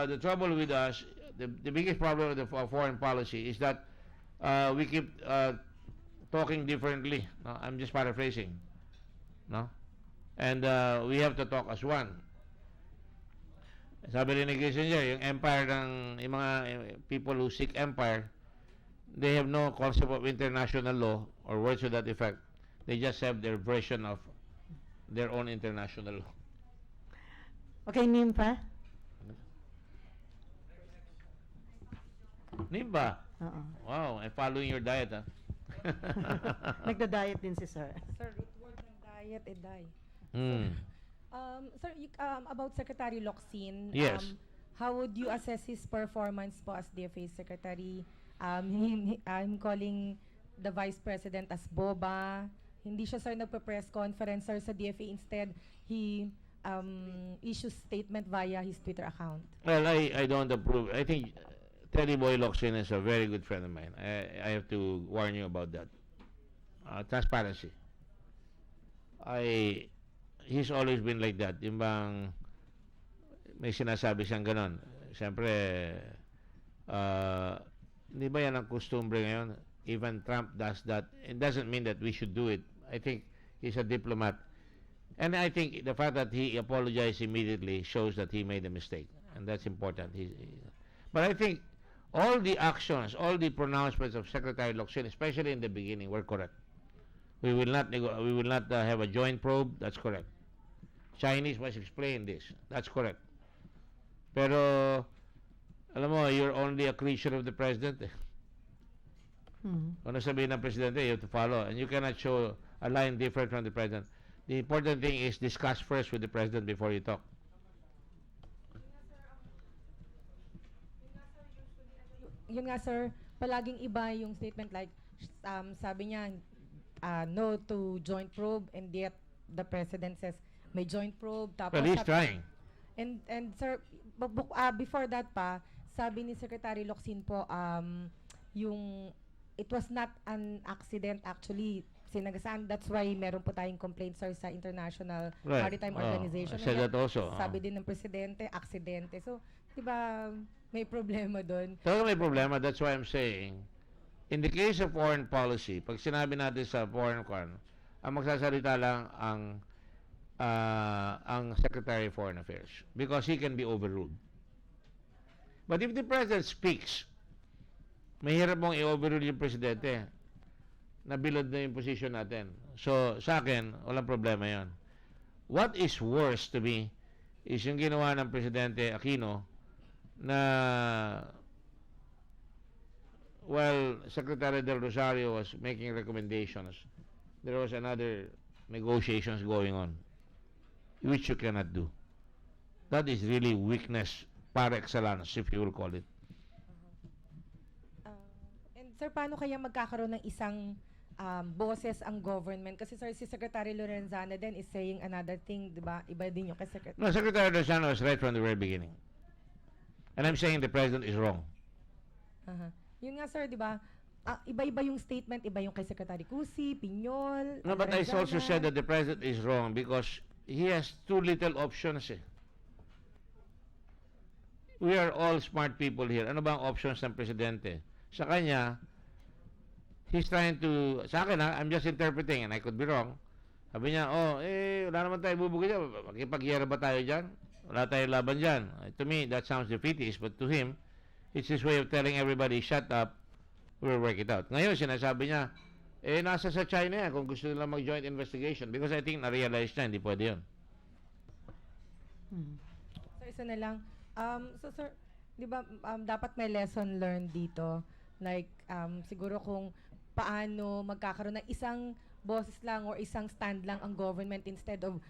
the trouble with us, the biggest problem with the foreign policy is that we keep talking differently. No? I'm just paraphrasing. No? And we have to talk as one. Sabi rin ni Kissinger, yung empire ng yung mga people who seek empire, they have no concept of international law or words to that effect. They just have their version of their own international law. Okay, Nimpa? Nimba. Oo. Wow, I'm following your diet, ha? Nagda-diet din si Sir. Sir, root word ng diet, die. Hmm. Sir, about Secretary Locsin, Yes. how would you assess his performance po as DFA Secretary? I'm calling the Vice President as boba. Hindi siya, sir, nagpa-press conference, sir, sa DFA. Instead, he issues statement via his Twitter account. Well, I don't approve. I think Teddy Boy Locsin is a very good friend of mine. I have to warn you about that. Transparency. He's always been like that. Yung bang may sinasabi siyang ganon. Siyempre, hindi ba yan ang kustumbre ngayon? Even Trump does that. It doesn't mean that we should do it. I think he's a diplomat. And I think the fact that he apologized immediately shows that he made a mistake. And that's important. But I think all the actions, all the pronouncements of Secretary Locsin, especially in the beginning, were correct. We will not have a joint probe. That's correct. Chinese must explain this. That's correct. Pero, alam mo, you're only a creature of the president. Kung sabihin ng presidente, you have to follow. And you cannot show a line different from the president. The important thing is discuss first with the president before you talk. Yun nga, sir, palaging iba yung statement, like, sabi niya, no to joint probe, and yet the president says may joint probe. Tapos Well, he's trying. And sir, before that pa, sabi ni Secretary Locsin po, yung it was not an accident, actually sinagasaan. That's why meron po tayong complaints, sir, sa International Right. Maritime Oh, Organization. I said And that also. Sabi din ng presidente, aksidente. So, di ba, may problema doon. Talaga may problema. That's why I'm saying, in the case of foreign policy, pag sinabi natin sa foreign ang magsasalita lang ang Secretary of Foreign Affairs because he can be overruled. But if the President speaks, mahirap mong i-overrule yung Presidente. nabilad na yung position natin. So, sa akin, walang problema yon. What is worse to me is yung ginawa ng Presidente Aquino na while Secretary Del Rosario was making recommendations, there was another negotiations going on, which you cannot do. That is really weakness par excellence, if you will call it. And sir, paano kaya magkakaroon ng isang boses ang government? Kasi sir, si Secretary Lorenzana din is saying another thing, di ba? Iba din yung kay Secretary. No, Secretary Lozano was right from the very beginning. And I'm saying the President is wrong. Yun nga sir, di ba? Iba-iba yung statement, iba yung kay Secretary Cusi, Piñol, No, but I Lorenzana. also said that the President is wrong because he has too little options eh. We are all smart people here. Ano ba ang options ng Presidente? Sa kanya, he's trying to, sa akin ha, I'm just interpreting and I could be wrong. Sabi niya, wala naman tayo bubugi dyan. Makipag-yera ba tayo dyan? Wala tayong laban dyan. To me, that sounds defeatist, but to him, it's his way of telling everybody, shut up, we'll work it out. Ngayon, sinasabi niya, nasa sa China yan kung gusto nila mag-joint investigation because I think na-realize na, hindi pwede yun. So, isa na lang. So, sir, di ba, dapat may lesson learned dito. Like, siguro kung paano magkakaroon ng isang boses lang or isang stand lang ang government instead of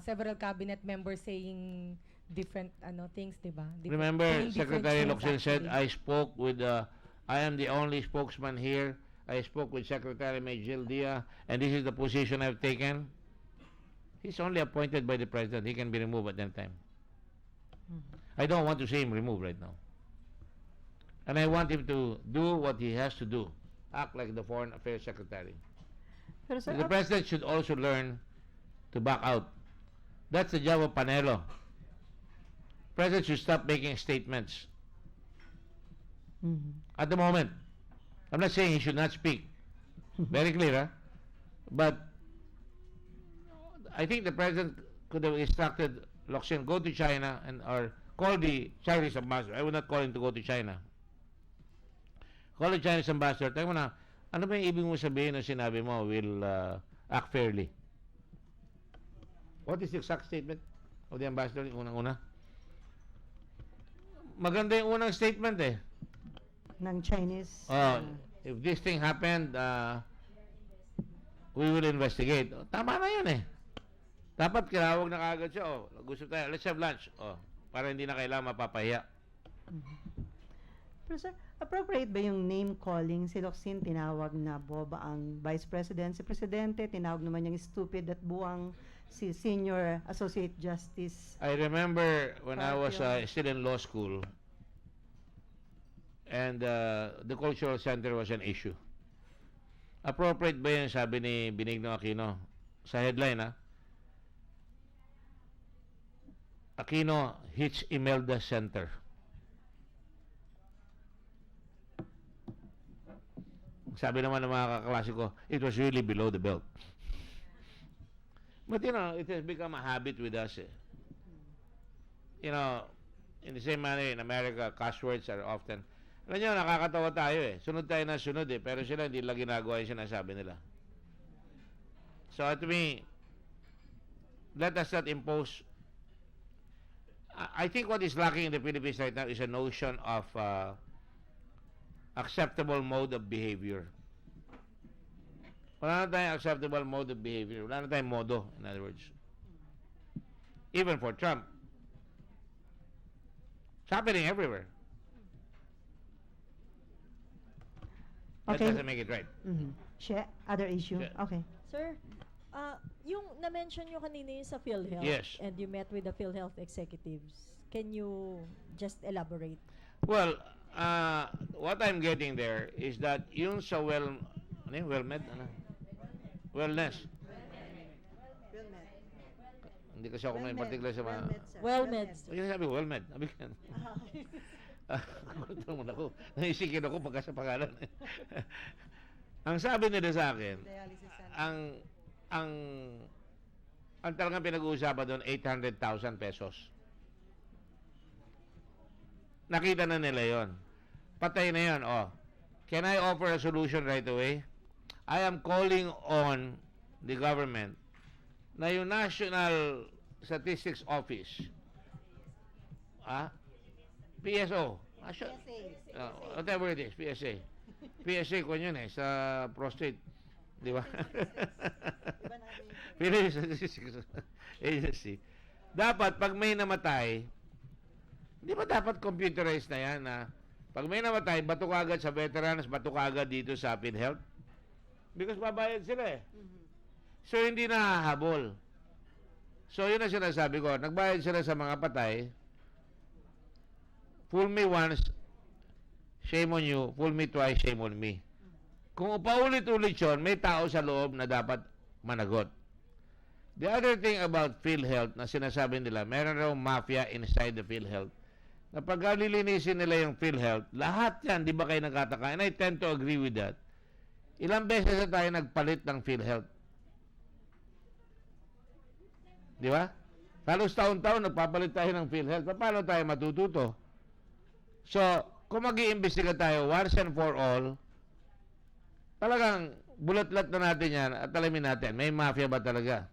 several cabinet members saying different things, di ba? Remember, Saying different Secretary things, Locsin said, actually. I am the only spokesman here. I spoke with Secretary Majil Dia, and this is the position I've taken. He's only appointed by the President. He can be removed at any time. I don't want to see him removed right now. And I want him to do what he has to do. Act like the Foreign Affairs Secretary. Pero sir, The President should also learn to back out. That's the job of Panelo. President should stop making statements. At the moment, I'm not saying he should not speak. Very clear, huh? But I think the President could have instructed Locsin, go to China or call the Chinese ambassador. I would not call him to go to China. Call the Chinese ambassador. Tayo mo na, ano ba yung ibig mo sabihin na sinabi mo will act fairly? What is the exact statement of the ambassador? Yung unang-una? Maganda yung unang statement eh. ng Chinese. If this thing happened, we will investigate. Tama na yun eh. Dapat kinawag na kagad siya. Gusto tayo, let's have lunch. Para hindi na kailangan mapapahiya. Pero sir, appropriate ba yung name calling? Si Locsin tinawag na boba ang Vice President. Si Presidente tinawag naman yung stupid at buwang si Senior Associate Justice. I remember when I was still in law school and the cultural center was an issue. Appropriate ba yun, sabi ni Benigno Aquino sa headline Aquino hits Imelda Center. Sabi naman ng mga kaklase ko, it was really below the belt. But it has become a habit with us. In the same manner in America, cuss words are often, alam nyo, nakakatawa tayo sunod tayo na sunod pero sila hindi lang ginagawa yung sinasabi nila. So to me, let us not impose. I think what is lacking in the Philippines right now is a notion of acceptable mode of behavior. Wala na tayong acceptable mode of behavior. Wala na tayong modo, in other words. Even for Trump. It's happening everywhere. That Okay. doesn't make it right. Share? Other issue? Share. Okay. Sir, yung na-mention nyo kanina yung sa PhilHealth Yes. and you met with the PhilHealth executives. Can you just elaborate? Well, what I'm getting there is that yung sa wellness. Hindi kasi ako may particular sa mga... WellMed. Yung sabi ko, wellmed. Sabi ko yan. Kulitang mo na ako. Naisikin ako pagka sa pangalan. Ang sabi nila sa akin, ang talagang pinag-uusapan doon, 800,000 pesos. Nakita na nila yon. Patay na yon. can I offer a solution right away? I am calling on the government na yung National Statistics Office, PSO, whatever it is, PSA ko yun sa prostate, di ba? Philippine Statistics Agency. Dapat, pag may namatay, di ba dapat computerized na yan na pag may namatay, bato ka agad sa veterans, bato ka agad dito sa PhilHealth? Because babayad sila eh. So, hindi nahahabol. So, yun ang sinasabi ko. Nagbayad sila sa mga patay. Fool me once, shame on you. Fool me twice, shame on me. Kung paulit-ulit yun, may tao sa loob na dapat managot. The other thing about PhilHealth na sinasabi nila, meron raw mafia inside the PhilHealth. Na pag lilinisin nila yung PhilHealth, lahat yan, di ba kayo nagkataka? And I tend to agree with that. Ilang beses na tayo nagpalit ng PhilHealth? Di ba? Halos taon-taon nagpapalit tayo ng PhilHealth. Paano tayo matututo? So, kung mag-iimbestiga tayo once and for all, talagang bulat-lat na natin yan at alamin natin, may mafia ba talaga?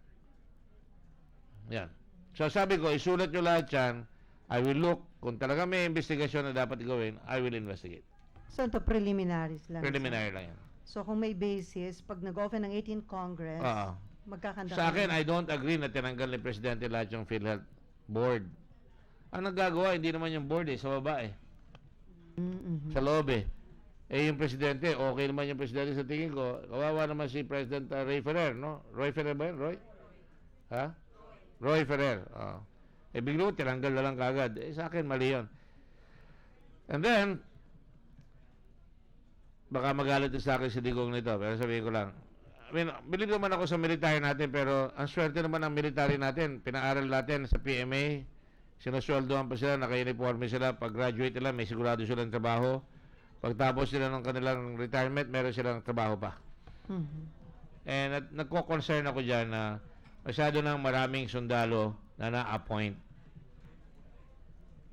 Yan. So, sabi ko, isulat nyo lahat yan. I will look. Kung talaga may investigasyon na dapat gawin, I will investigate. So, ito preliminaries lang. Preliminary lang yan. So, kung may basis, pag nag-open ng 18th Congress, magkakanda. Sa akin, I don't agree na tinanggal ni Presidente lahat yung PhilHealth Board. Ang naggagawa, hindi naman yung board sa baba Mm-hmm. Sa loob yung Presidente, okay naman yung Presidente sa tingin ko. Kawawa naman si President Ray Ferrer, no? Roy Ferrer ba yun? Roy? Ha? Roy Ferrer. Biglo, tinanggal na lang kagad. Sa akin, mali yun. And then, baka magalit sa akin si Digong nito, pero sabihin ko lang, I mean, bilib naman ako sa military natin, pero ang swerte naman ng military natin, pinaaral natin sa PMA, sinusweldohan pa sila, naka-uniforme sila, pag-graduate nila, may sigurado silang trabaho. Pagtapos sila ng kanilang retirement, meron silang trabaho pa. Mm-hmm. And nagko-concern ako dyan na masyado ng maraming sundalo na na-appoint.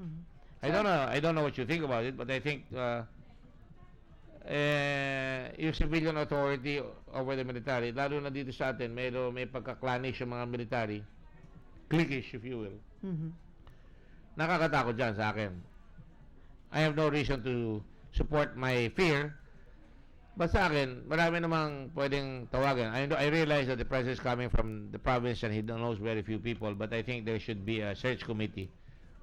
Mm-hmm. I don't know what you think about it, but I think yung civilian authority over the military, lalo na dito sa atin, may pagka-clannish yung mga military, cliquish if you will. Mm-hmm. Nakakatakot dyan sa akin. I have no reason to support my fear, but sa akin, marami namang pwedeng tawagan. I realize that the president is coming from the province and he knows very few people, but I think there should be a search committee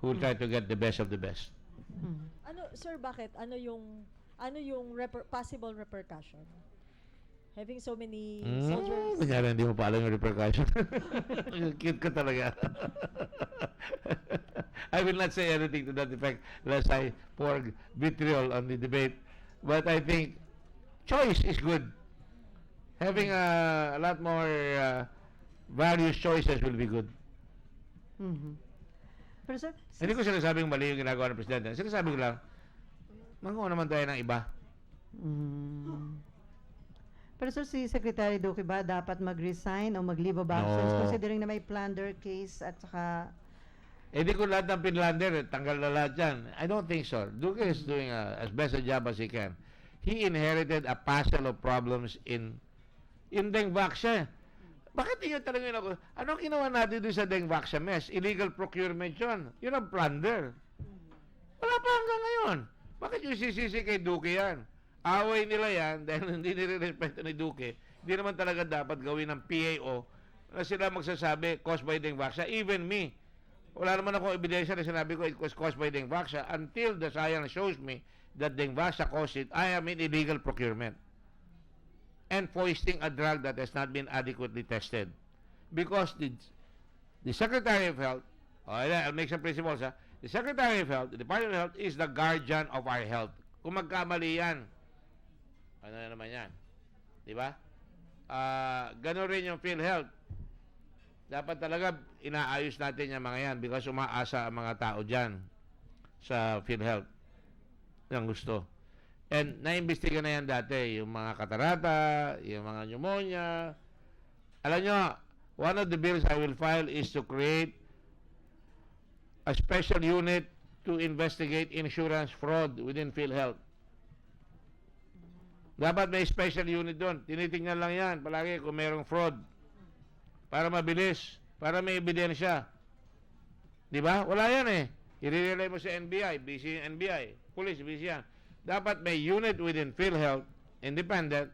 who will try to get the best of the best. Mm-hmm. Sir, bakit? Ano yung possible repercussion? Having so many soldiers. Kunyari, hindi mo pa alam yung repercussion. Cute ka talaga. I will not say anything to that effect lest I pour vitriol on the debate. But I think choice is good. Having a lot more various choices will be good. Mm-hmm. Pero sir, Hindi ko sinasabing mali yung ginagawa ng Presidente. Sinasabi ko lang, manguha naman tayo ng iba. Pero sir, si Secretary Duque ba dapat mag-resign o mag-leave of absence No. considering na may plunder case at saka Di ko lahat ng Pinlander, tanggal na lahat yan. I don't think so. Duque is doing as best a job as he can. He inherited a parcel of problems in Dengvaxia. Bakit yun talaga yun ako? Anong ginawa natin doon sa Dengvaxia mess? Illegal procurement yun. Yun ang plunder. Wala pa hanggang ngayon. Bakit yung sisisi kay Duque yan? Away nila yan dahil hindi nire-respeto ni Duque. Hindi naman talaga dapat gawin ng PAO na sila magsasabi caused by Dengvaxia. Even me. Wala naman akong ebidensya na sinabi ko it was caused by Dengvaxia until the science shows me that Dengvaxia caused it. I am in illegal procurement and foisting a drug that has not been adequately tested. Because the Secretary of Health, I'll make some principles, the Secretary of Health, the Department of Health is the guardian of our health. Kung magkamali yan, ano na naman yan? Di ba? Ganon rin yung PhilHealth. Dapat talaga inaayos natin yung mga yan because umaasa ang mga tao dyan sa PhilHealth. Yan gusto. And naimbestiga na yan dati, yung mga katarata, yung mga pneumonia. Alam nyo, one of the bills I will file is to create a special unit to investigate insurance fraud within PhilHealth. Dapat may special unit doon. Tinitingnan lang yan palagi kung merong fraud. Para mabilis. Para may ebidensya. Di ba? Wala yan eh. I-relay mo sa NBI. Busy yung NBI. Police, busy yan. Dapat may unit within PhilHealth, independent,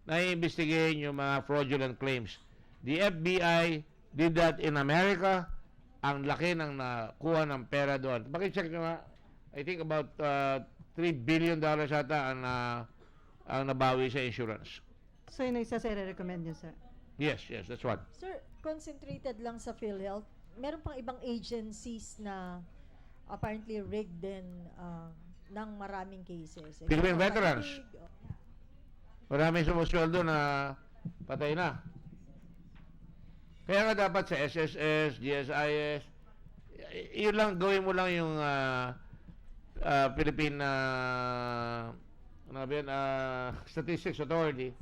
na i-investigahin yung mga fraudulent claims. The FBI did that in America. Ang laki ng nakuha ng pera doon. Pakicheck nyo nga. I think about $3 billion ata ang nabawi sa insurance. So yun ang isa sa recommend niyo, sir? Yes, that's what. Sir, concentrated lang sa PhilHealth. Meron pang ibang agencies na apparently rigged din ng maraming cases. Philippine Example, veterans. Maraming sumusweldo na patay na. Kaya nga dapat sa SSS, GSIS, yun lang, gawin mo lang yung Philippine Statistics Authority.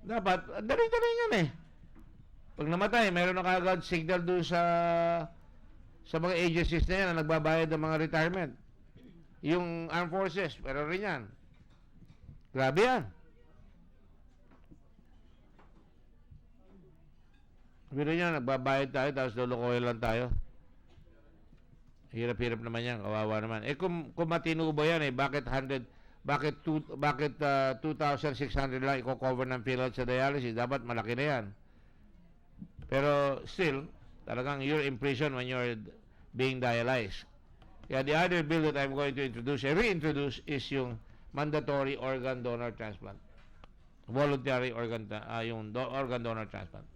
Dapat, dali-dali yan eh. Pag namatay, meron na kagad signal doon sa mga agencies na yan na nagbabayad ng mga retirement. Yung armed forces, meron rin yan. Grabe yan. Pero yan, nagbabayad tayo, tapos lulukoy lang tayo. Hirap-hirap naman yan, kawawa naman. Eh kung matino ba yan eh, bakit 2,600 lang i-cover ng PhilHealth sa dialysis? Dapat malaki na yan. Pero still, talagang you're in prison when you're being dialyzed. Yeah, the other bill that I'm going to introduce, reintroduce, is yung mandatory organ donor transplant. Voluntary organ donor transplant.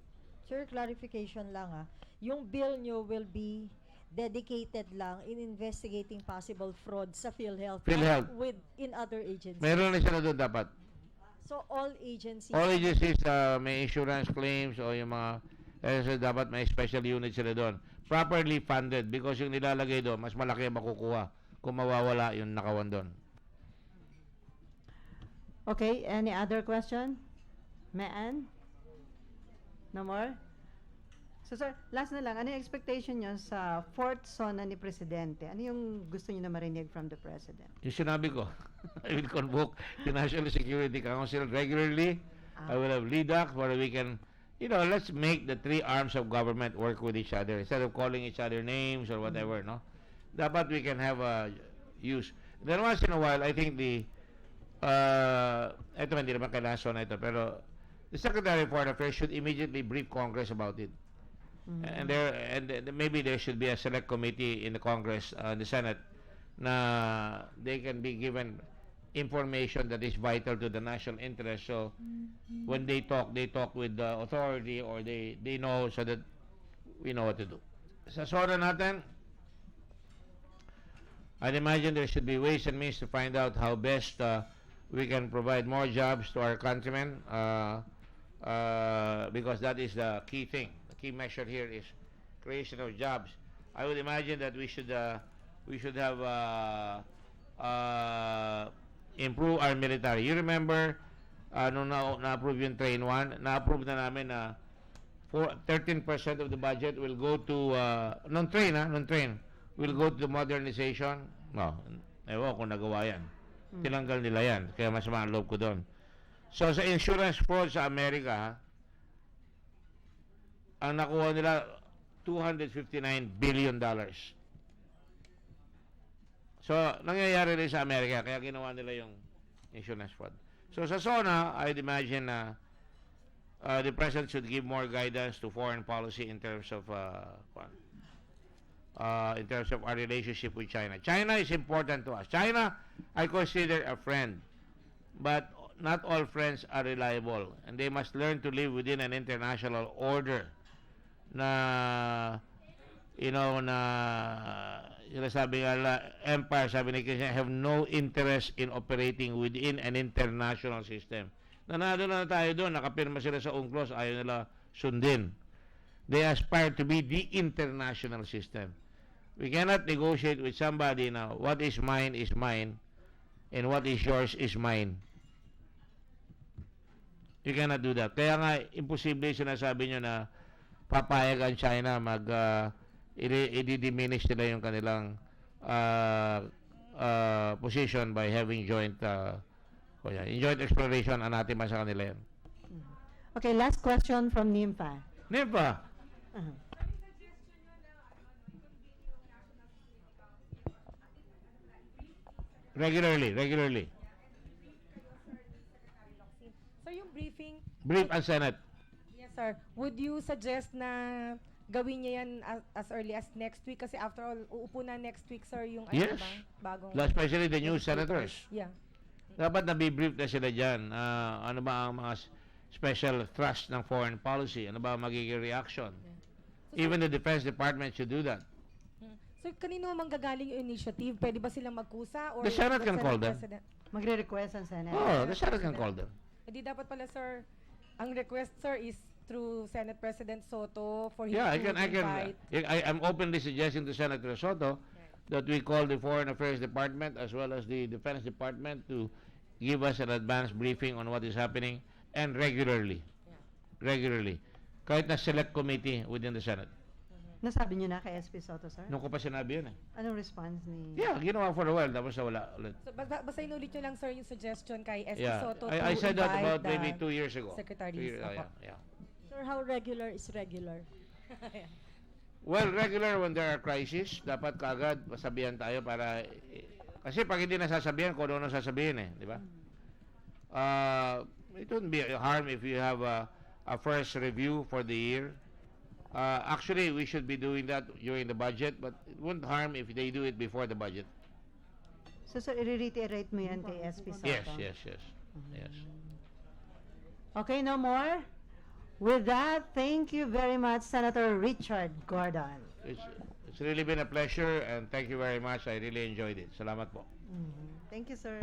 Sir, clarification lang yung bill nyo will be dedicated lang in investigating possible fraud sa PhilHealth, PhilHealth. in other agencies. Meron na sila doon dapat. So all agencies. All agencies may insurance claims o yung mga dapat may special unit sila doon. Properly funded because yung nilalagay doon, mas malaki ang makukuha kung mawawala yung nakawan doon. Okay, any other question? Maan? No more? So sir, last na lang, ano yung expectation nyo sa fourth zona ni Presidente? Ano yung gusto nyo na marinig from the President? Yung sinabi ko, I will convoke the National Security Council regularly. I will have lead-ups where we can, let's make the three arms of government work with each other instead of calling each other names or whatever, no? Dapat we can have a use. Then once in a while, I think ito hindi naman kailangan zona ito, pero the Secretary of Foreign Affairs should immediately brief Congress about it. And maybe there should be a select committee in the Congress, the Senate, na they can be given information that is vital to the national interest. So when they talk with the authority or they know so that we know what to do. Sa zona natin, I'd imagine there should be ways and means to find out how best we can provide more jobs to our countrymen. Because that is the key thing. The key measure here is creation of jobs. I would imagine that we should have improve our military. You remember nung na-approve yung Train 1, na-approve na namin na 13% of the budget will go to non-train will go to the modernization. No, ewan kung nagawa yan. Tinanggal nila yan. Kaya mas loob ko doon. So, sa insurance fraud sa Amerika, ang nakuha nila, $259 billion. So, nangyayari rin sa Amerika, kaya ginawa nila yung insurance fraud. So, sa SONA, I'd imagine na the President should give more guidance to foreign policy in terms of our relationship with China. China is important to us. China, I consider a friend. But not all friends are reliable, and they must learn to live within an international order na sabi nga empire, sabi ni Kissinger, have no interest in operating within an international system. Nanalo na tayo doon, nakapirma sila sa UNCLOS, ayaw nila sundin. They aspire to be the international system. We cannot negotiate with somebody now, what is mine, and what is yours is mine. You cannot do that. Kaya nga, imposible sinasabi nyo na papayag ang China i-diminish nila yung kanilang position by having joint O yan, joint exploration ang natin man sa kanila yan. Okay, last question from Nympha. Nympha, Uh-huh. regularly. Sir, yung briefing, Brief ang Senate. yes sir, would you suggest na gawin niya yan as early as next week? Kasi after all, uupo na next week sir yung ano Yes. ba? Bagong Especially the new senators. Yeah. Dapat nabibrief na sila dyan. Ano ba ang mga special thrust ng foreign policy? Ano ba ang magiging reaction? So, Even the Defense Department should do that. So, kanino manggagaling yung initiative? Pwede ba silang magkusa? Or The Senate can call them. President? Magre-request ang Senate. Oh, the Senate can call them. Hindi dapat pala, sir, ang request, sir, is through Senate President Soto for him Yeah, to invite. I'm openly suggesting to Senator Soto that we call the Foreign Affairs Department as well as the Defense Department to give us an advance briefing on what is happening and regularly. Regularly. Kahit na select committee within the Senate. Nasabi niyo na kay SP Soto, sir? Nung ko pa sinabi yun eh. Anong response ni... Yeah, ginawa for a while, tapos wala ulit. So, basta inulit nyo lang, sir, yung suggestion kay SP Yeah, Soto I to said that invite about the maybe 2 years ago. secretaries. 2 years, Opo. yeah. Sir, how regular is regular? Well, regular when there are crises, dapat kaagad masabihan tayo para... kasi pag hindi nasasabihan, kung ano sasabihin eh, di ba? It wouldn't be a harm if you have a first review for the year. Actually, we should be doing that during the budget, but it wouldn't harm if they do it before the budget. So, sir, i-reiterate mo yan kay SP Soto? Yes. Okay, no more? With that, thank you very much, Senator Richard Gordon. It's really been a pleasure, and thank you very much. I really enjoyed it. Salamat po. Thank you, sir.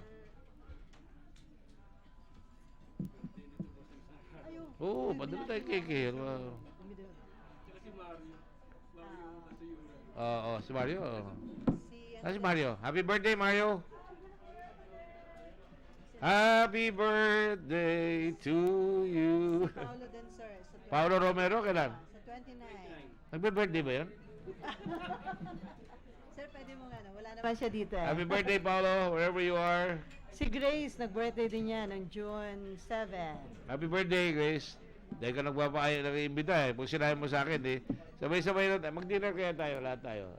Oo, madali tayo kikil. Oo, si Mario. Si Mario. Happy birthday, Mario. Happy birthday to you. Paulo din, sir. Paolo Romero, kailan? Sa 29. Nagbe-birthday ba yun? Sir, pwede mo nga na. Wala naman siya dito eh. Happy birthday, Paolo, wherever you are. Si Grace, nag-birthday din niya noong June 7. Happy birthday, Grace. Dahil ka nag-iimbita eh. Kung sinabi mo sa akin, sabay-sabay na tayo. Mag-dinner kaya tayo, lahat tayo.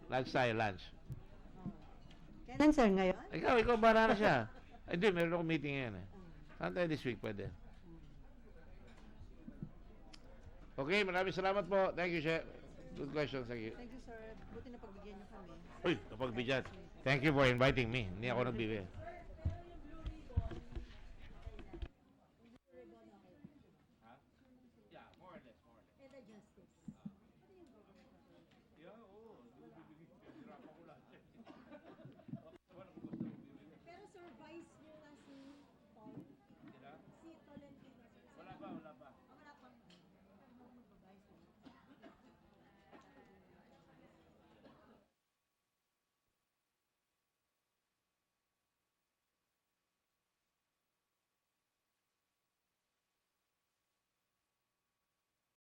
Lunch. Kailan, sir, ngayon? Ikaw bara na siya. Hindi, meron akong meeting ngayon eh. Saan tayo this week pwede? Okay, maraming salamat po. Thank you, Chef. Good questions. Thank you. Thank you, sir. Buti na pagbigyan niyo kami. Uy, napagbigyan. Thank you for inviting me. Hindi ako nagbibigay.